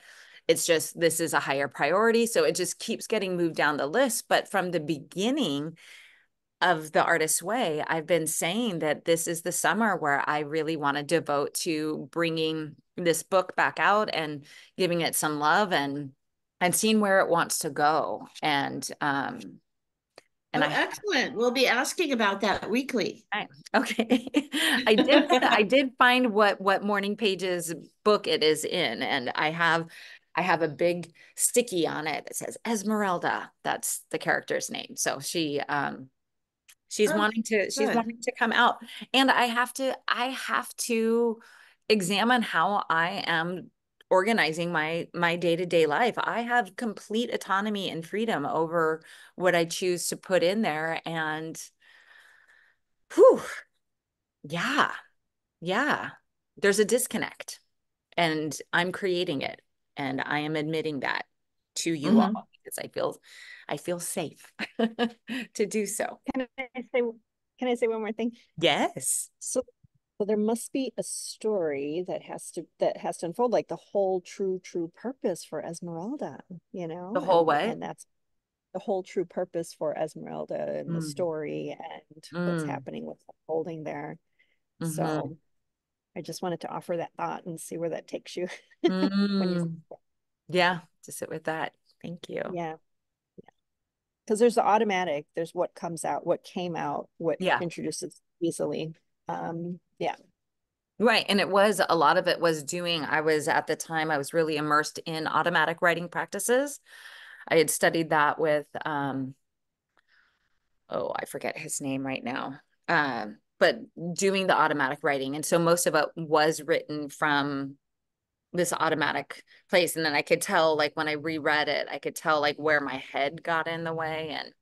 it's just, this is a higher priority. So it just keeps getting moved down the list. But from the beginning of the Artist's Way, I've been saying that this is the summer where I really want to devote to bringing this book back out and giving it some love and seeing where it wants to go. And Oh, I excellent. We'll be asking about that weekly. okay. I did find what Morning Pages book it is in, and I have a big sticky on it that says Esmeralda. That's the character's name. So she's Oh, she's good. wanting to come out, and I have to examine how I am organizing my day-to-day life. I have complete autonomy and freedom over what I choose to put in there, and whew, yeah, yeah, there's a disconnect, and I'm creating it, and I am admitting that to you Mhm. all because I feel safe to do so. Can I say one more thing? Yes. So there must be a story that has to unfold, like the whole true purpose for Esmeralda, you The know, whole what? and that's the whole true purpose for Esmeralda and the Mm, story and what's mm, happening, what's unfolding there. mm-hmm. So I just wanted to offer that thought and see where that takes you when you, Mm. Yeah, to sit with that. Thank you. yeah, because there's the automatic, there's what comes out, what came out, what Yeah. introduces easily. Yeah. Right. And it was a lot of it was I was at the time, I was really immersed in automatic writing practices. I had studied that with, oh, I forget his name right now. But doing the automatic writing. And so most of it was written from this automatic place. And then I could tell, like, when I reread it, I could tell like where my head got in the way. And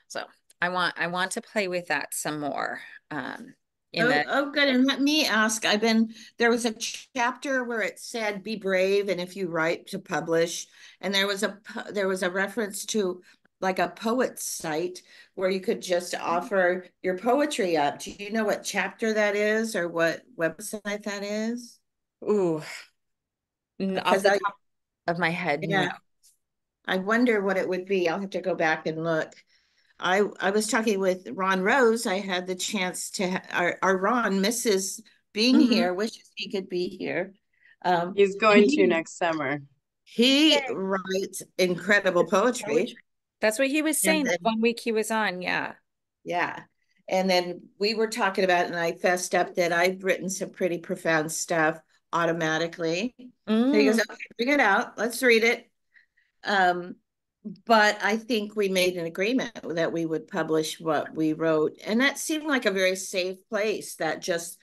so I want to play with that some more. In Oh, the oh, good. And let me ask, there was a chapter where it said, be brave. And if you write to publish, and there was a reference to like a poet's site where you could just offer your poetry up. Do you know what chapter that is or what website that is? ooh, off Because the top of my head, no. yeah, I wonder what it would be. I'll have to go back and look. I was talking with Ron Rose. I had the chance to our Ron misses being Mhm. here, wishes he could be here. He's And going to next summer. he writes incredible poetry. Poetry. That's what he was And saying then, one week he was on. Yeah. yeah. And then we were talking about, and I fessed up that I've written some pretty profound stuff automatically. So he goes, Mm, okay, bring it out. Let's read it. Um, but I think we made an agreement that we would publish what we wrote, and that seemed like a very safe place. That just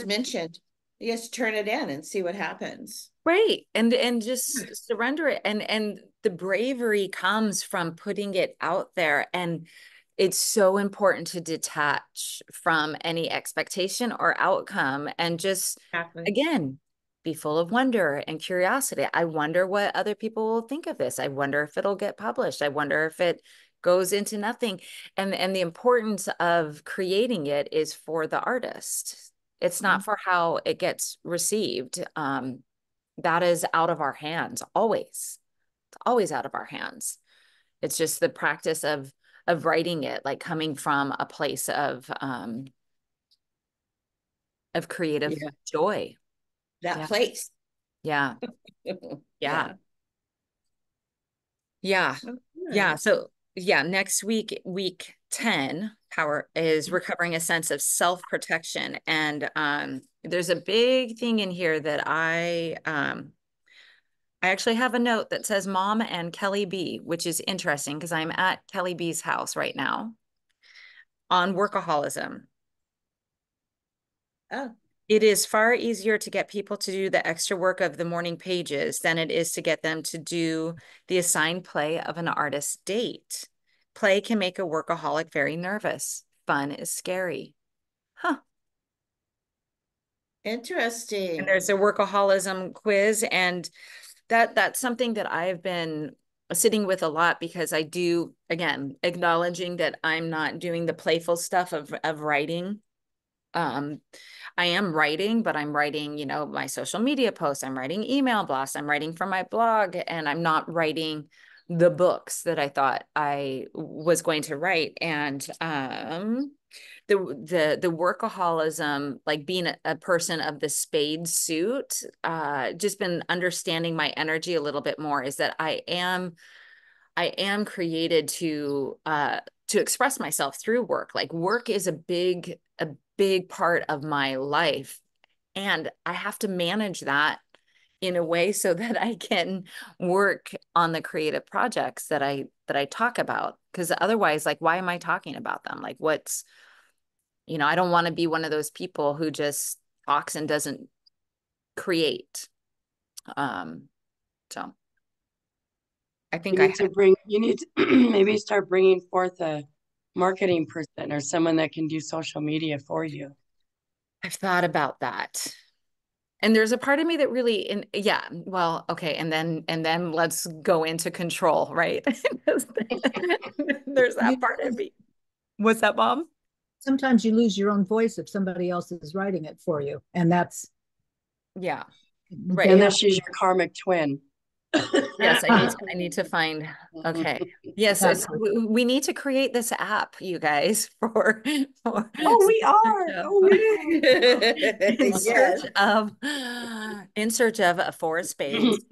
mentioned, you just turn it in and see what happens. right. And just surrender it. And the bravery comes from putting it out there. And it's so important to detach from any expectation or outcome and just, Exactly. again, be full of wonder and curiosity. I wonder what other people will think of this. I wonder if it'll get published. I wonder if it goes into nothing. And the importance of creating it is for the artist. It's not for how it gets received. That is out of our hands, always. It's always out of our hands. It's just the practice of writing it, like coming from a place of creative Yeah, joy. that Yeah. place. Yeah. Yeah. Yeah. Yeah. Oh, Yeah. good. So yeah, next week, week 10, power is recovering a sense of self-protection. And there's a big thing in here that I actually have a note that says Mom and Kelly B, which is interesting because I'm at Kelly B's house right now on workaholism. Oh, It is far easier to get people to do the extra work of the morning pages than it is to get them to do the assigned play of an artist's date. Play can make a workaholic very nervous. Fun is scary. Huh. And interesting. there's a workaholism quiz, and that's something that I've been sitting with a lot, because I do, again, acknowledging that I'm not doing the playful stuff of writing. I am writing, but I'm writing, you know, my social media posts, I'm writing email blasts, I'm writing for my blog, and I'm not writing the books that I thought I was going to write. And the workaholism, like being a person of the spade suit, just been understanding my energy a little bit more, is that I am created to express myself through work. Like work is a big part of my life, and I have to manage that in a way so that I can work on the creative projects that I talk about. Because otherwise, like, why am I talking about them? Like, I don't want to be one of those people who just talks and doesn't create. So I think You need to maybe start bringing forth a marketing person or someone that can do social media for you. I've thought about that. And there's a part of me that really, yeah, well, okay. And then let's go into control, right? There's that part of me. What's that, Mom? Sometimes you lose your own voice if somebody else is writing it for you. And that's, Yeah. they Right. have- Unless she's your karmic twin. Yes, I need to find, okay. Yes, we need to create this app, you guys, Oh, we are. Oh, no. in Yes. search of a Forest Spades,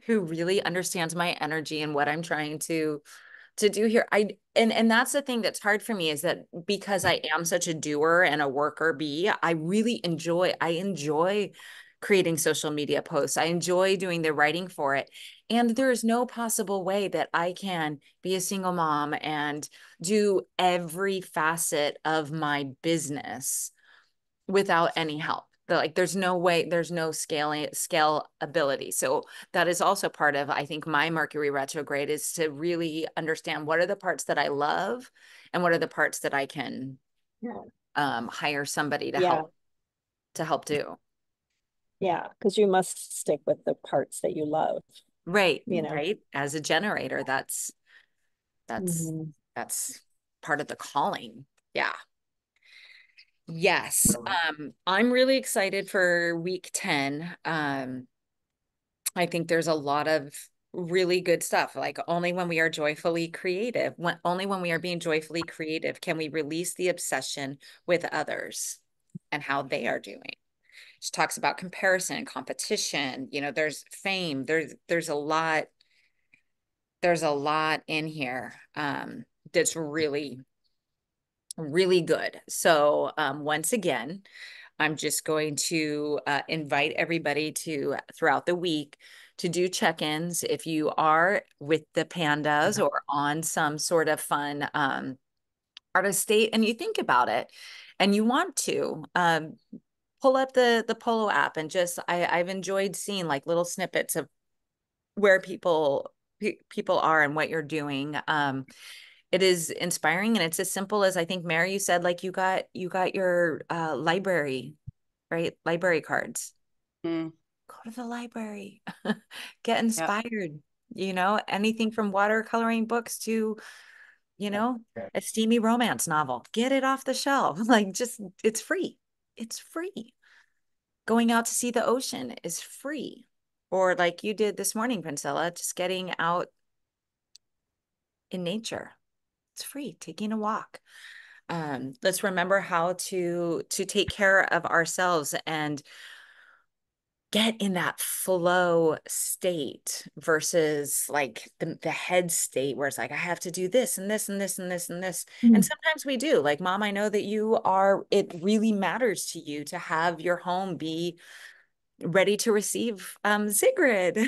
who really understands my energy and what I'm trying to do here. And that's the thing that's hard for me, is that because I am such a doer and a worker bee, I enjoy creating social media posts. I enjoy doing the writing for it. And there's no possible way that I can be a single mom and do every facet of my business without any help. Like, there's no way, there's no scalability. So that is also part of, I think, my Mercury retrograde, is to really understand what are the parts that I love and what are the parts that I can hire somebody to help do. Yeah, because you must stick with the parts that you love. Right. You know. Right. As a generator, that's part of the calling. Yeah. Yes. I'm really excited for week 10. I think there's a lot of really good stuff. Like, only when we are joyfully creative, only when we are being joyfully creative can we release the obsession with others and how they are doing. She talks about comparison and competition. There's fame. There's a lot in here that's really, really good. So once again, I'm just going to invite everybody throughout the week to do check-ins. If you are with the pandas or on some sort of fun artist state and you think about it and you want to, pull up the Polo app, and I've enjoyed seeing like little snippets of where people are and what you're doing. It is inspiring, and it's as simple as, I think, Mary, you said, like, you got your library, right? Library cards. Mm. Go to the library, get inspired. Anything from watercoloring books to, a steamy romance novel. Get it off the shelf. Like, it's free. It's free. Going out to see the ocean is free. Or like you did this morning, Princella, just getting out in nature. It's free. Taking a walk. Let's remember how to take care of ourselves and get in that flow state versus like the head state where it's like, I have to do this and this and this and this and this. And sometimes we do. Like, Mom, I know that it really matters to you to have your home be ready to receive Sigrid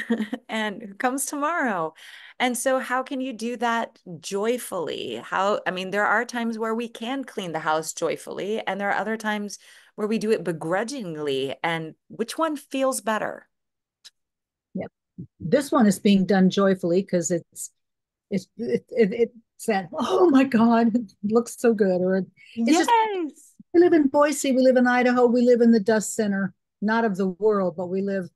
and who comes tomorrow. And so how can you do that joyfully? There are times where we can clean the house joyfully, and there are other times where we do it begrudgingly. And which one feels better? Yep. This one is being done joyfully because it's that, oh my God, it looks so good. Or Yes. We live in Boise, we live in Idaho, we live in the dust center, not of the world, but we live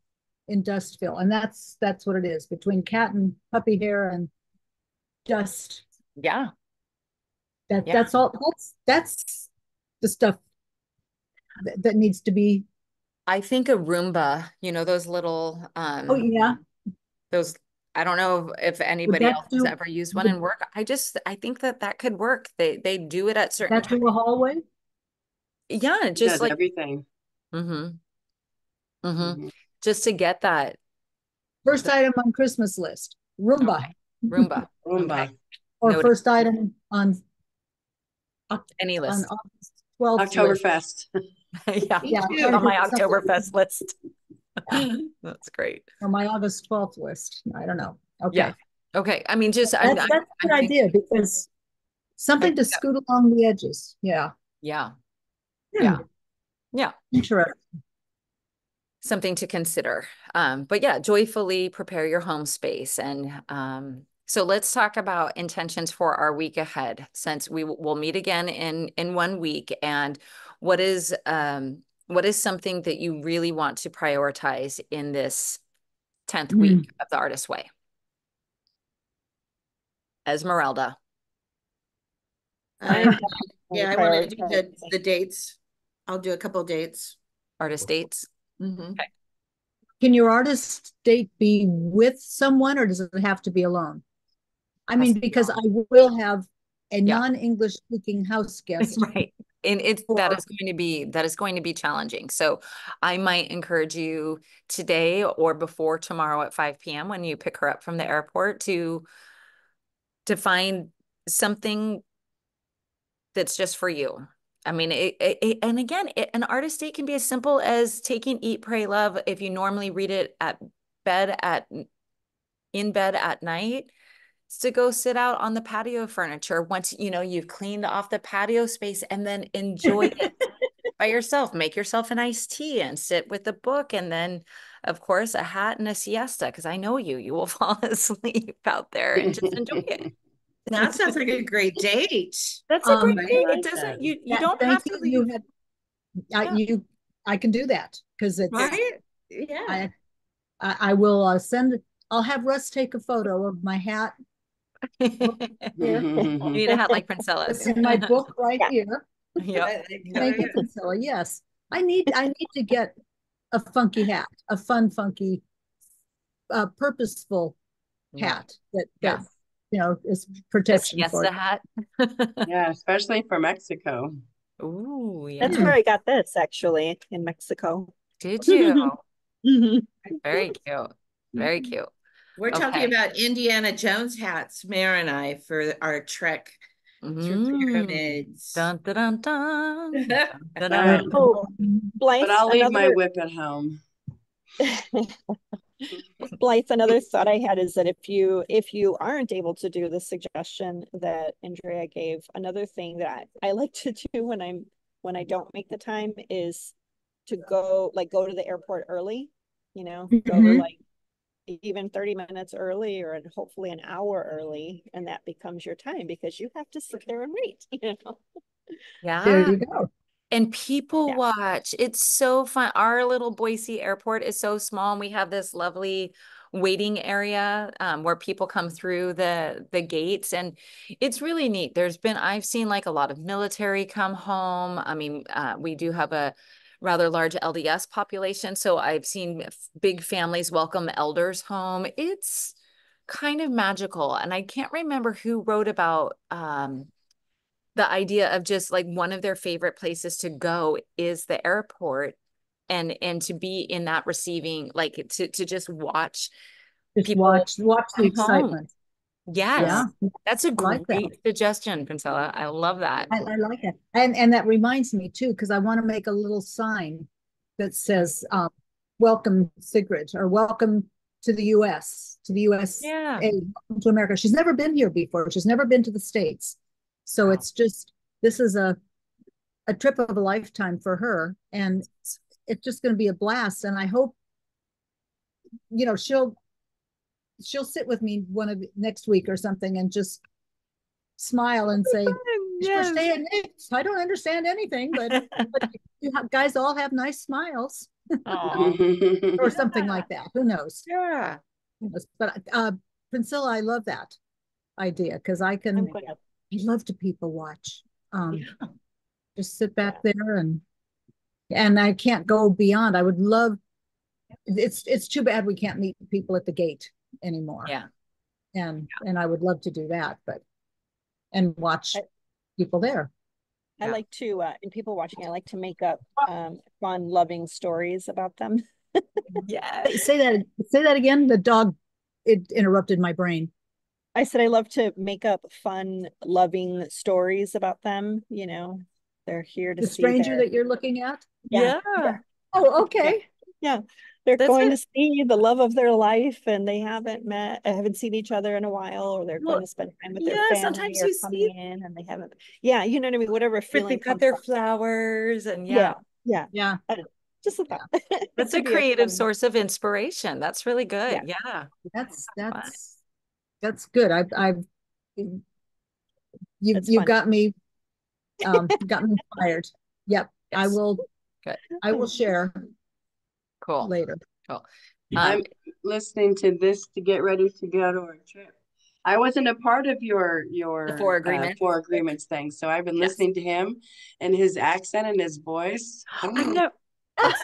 in Dustville, and that's what it is, between cat and puppy hair and dust. Yeah. Yeah. That's all. That's the stuff that needs to be. I think a Roomba, those little, Oh yeah, those, I don't know if would anybody that else has do? ever used one Would in work. I think that could work. They do it at certain that do times. a hallway? Yeah, It just does like, everything. mm-hmm, mm-hmm. Mhm. Just to get that. First item on Christmas list, Roomba, Okay. Roomba. Roomba. Okay. or Noted. first item on Any list. August 12th list. Oktoberfest. Yeah. Me Yeah, too. On my something- Oktoberfest list. Yeah. That's great. or my August 12th list. I don't know. Okay. Yeah. Okay. I mean, just I'm, That's I'm, a good I'm idea, because something to scoot along the edges. Yeah. yeah. Hmm, Yeah. Yeah. interesting. Something to consider. But yeah, joyfully prepare your home space. And so let's talk about intentions for our week ahead, since we will meet again in 1 week. And what is something that you really want to prioritize in this 10th week of the Artist Way? Esmeralda. Yeah, I want to do prioritize. the dates. I'll do a couple dates. Artist dates. Mhm. Okay. Can your artist date be with someone, or does it have to be alone? I Has mean, to be because I alone. will have a Yeah. non-English speaking house guest. Right. And that For- is going to be challenging. So I might encourage you today or before tomorrow at 5 p.m. when you pick her up from the airport to find something that's just for you. I mean, and again, an artist date can be as simple as taking Eat, Pray, Love. If you normally read it in bed at night, to go sit out on the patio furniture once you've cleaned off the patio space, and then enjoy it by yourself. Make yourself an iced tea and sit with the book, and then of course a hat and a siesta, because I know you will fall asleep out there and just enjoy it. That sounds like a great date. That's a great Right. thing. I It like doesn't that. you don't Thank have to you. leave. I can do that, because it's Right? Yeah. I will send. I'll have Russ take a photo of my hat. You Here. need a hat like Princella. It's in my book right Yeah. here. Yep. Thank you, Priscilla. Yes, I need to get a funky hat, a fun, funky, purposeful hat that Yeah. is protection Yes, for the it. hat. Yeah, especially for Mexico. Ooh, yeah. That's where I got this, actually, in Mexico. Did you? Mhm. Very cute. Very cute. We're Okay. talking about Indiana Jones hats, Mare and I, for our trek through pyramids. Dun, dun, dun, dun. Dun, dun, Right. dun. Oh, Blythe, But I'll leave my another whip at home. Blythe, another thought I had is that if you aren't able to do the suggestion that Andrea gave, another thing that I like to do when I don't make the time is to go to the airport early, go Mhm. like even 30 minutes early, or hopefully an hour early, and that becomes your time, because you have to sit there and wait. There Yeah. you go. And people Yeah. watch. It's so fun. Our little Boise airport is so small, and we have this lovely waiting area where people come through the gates, and it's really neat. I've seen like a lot of military come home. I mean, we do have a rather large LDS population, so I've seen big families welcome elders home. It's kind of magical, and I can't remember who wrote about the idea of just like one of their favorite places to go is the airport, and to be in that receiving, like to just watch Just people watch the come home. excitement. Yes. Yeah, That's a I like that. great suggestion, Princella. I love that. I like it, and that reminds me too, because I want to make a little sign that says "Welcome Sigrid" or "Welcome to the U.S." Yeah. Welcome to America. She's never been here before. She's never been to the States, so Wow. it's just this is a trip of a lifetime for her, and it's just going to be a blast. And I hope she'll sit with me next week or something and just smile and say, "We're Yes. staying next. I don't understand anything, but you guys all have nice smiles." Oh, or something like that. Who knows? yeah. Who knows? But Priscilla, I love that idea because I'm gonna, I love to people watch. Yeah. Just sit back there and I can't go beyond. I would love. It's too bad we can't meet people at the gate anymore. Yeah. And I would love to do that, but and watch I, people there. I Yeah. like to, in people watching, I like to make up fun, loving stories about them. Yes. Say that again. The dog, it interrupted my brain. I said I love to make up fun, loving stories about them. You know, they're here to The see stranger their, that you're looking at. yeah, Yeah. Oh, yeah, okay. yeah. They're That's going it. to see the love of their life and they haven't seen each other in a while, or they're going Well, to spend time with their yeah, family sometimes or you coming see in and they haven't, yeah, you know what I mean? Whatever that feeling they've got comes their up. flowers and Yeah, yeah. yeah. Yeah. I don't know, just a thought. It That's a could be a creative fun, source of inspiration. That's really good. yeah, Yeah. That's Fun. that's that's good. I've it's you've fun. got me inspired. Yep. Yes. Good. I will share Cool. later. Cool. I'm listening to this to get ready to go to our trip. I wasn't a part of The four agreements. four agreements thing, so I've been Yes. listening to him and his accent and his voice. I've never,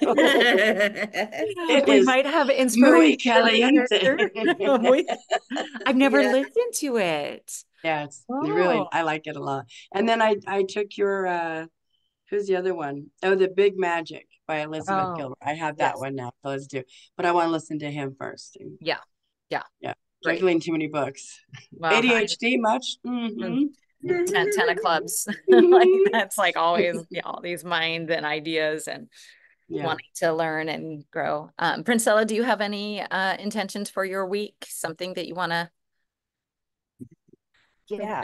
It we is might have muy inspiration for the caliente. character. I've never Yeah. listened to it. Yeah, it's really, Oh, I like it a lot. And then I took your who's the other one? Oh, The Big Magic by Elizabeth oh, Gilbert. I have that yes. one now, so let's do. But I want to listen to him first. Yeah. Yeah. Yeah, Great. juggling too many books. Well, ADHD much? mm, 10 of clubs. Like Mm-hmm. that's like always, yeah, all these minds and ideas and Yeah. wanting to learn and grow. Princella, do you have any intentions for your week? Something that you want to Yeah,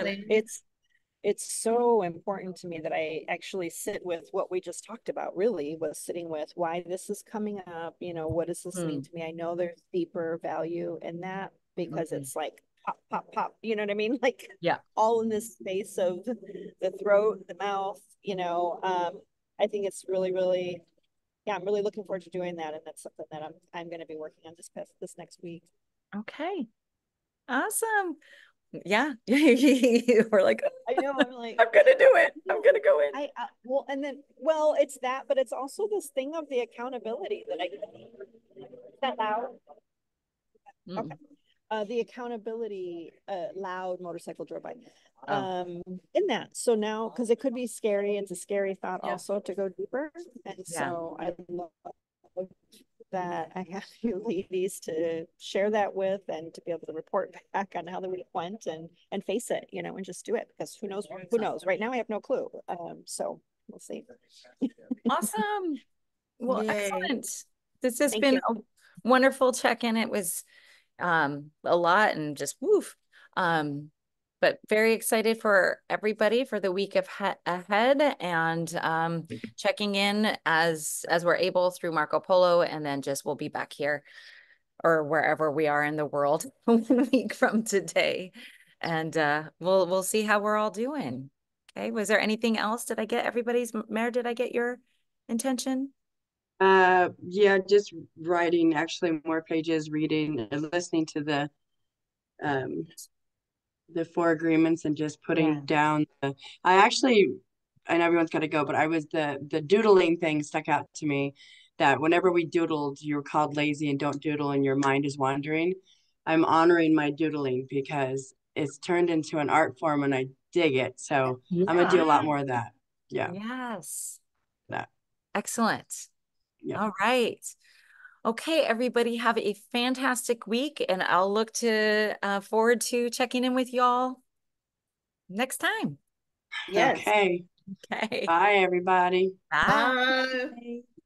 it's so important to me that I actually sit with what we just talked about, really was sitting with why this is coming up, you know, what does this mean to me? I know there's deeper value in that because it's like pop, pop, pop, you know what I mean? Like Yeah. all in this space of the throat, the mouth, you know. I think it's really, really, yeah, I'm really looking forward to doing that. And that's something that I'm gonna be working on this next week. Okay. Awesome. Yeah. We're like, I know, I'm like, I'm gonna do it. I'm gonna go in. well, and then, well, it's that, but it's also this thing of the accountability that I that loud. Okay. The accountability, loud motorcycle drove by. In that. So now, because it could be scary, it's a scary thought also to go deeper. And so I love that I have you ladies to share that with and to be able to report back on how the week went and face it, you know, and just do it because who knows, right now I have no clue. So we'll see. Awesome. Well, Yay. excellent. This has Thank been you. a wonderful check-in. It was a lot and just woof. But very excited for everybody for the week ahead and checking in as we're able through Marco Polo, and then just we'll be back here or wherever we are in the world 1 week from today, and we'll see how we're all doing. Okay, was there anything else? Did I get everybody's? Mare, did I get your intention? Yeah, just writing actually more pages, reading and listening to the four agreements and just putting down I actually, and everyone's got to go, but I was the doodling thing stuck out to me, that whenever we doodled, you're called lazy and don't doodle and your mind is wandering. I'm honoring my doodling because it's turned into an art form and I dig it. So I'm gonna do a lot more of that. Yeah. Yes. That. Excellent. Yeah. All right. Okay, everybody have a fantastic week, and I'll look to forward to checking in with y'all next time. Yes. Okay. Okay. Bye, everybody. Bye. Bye.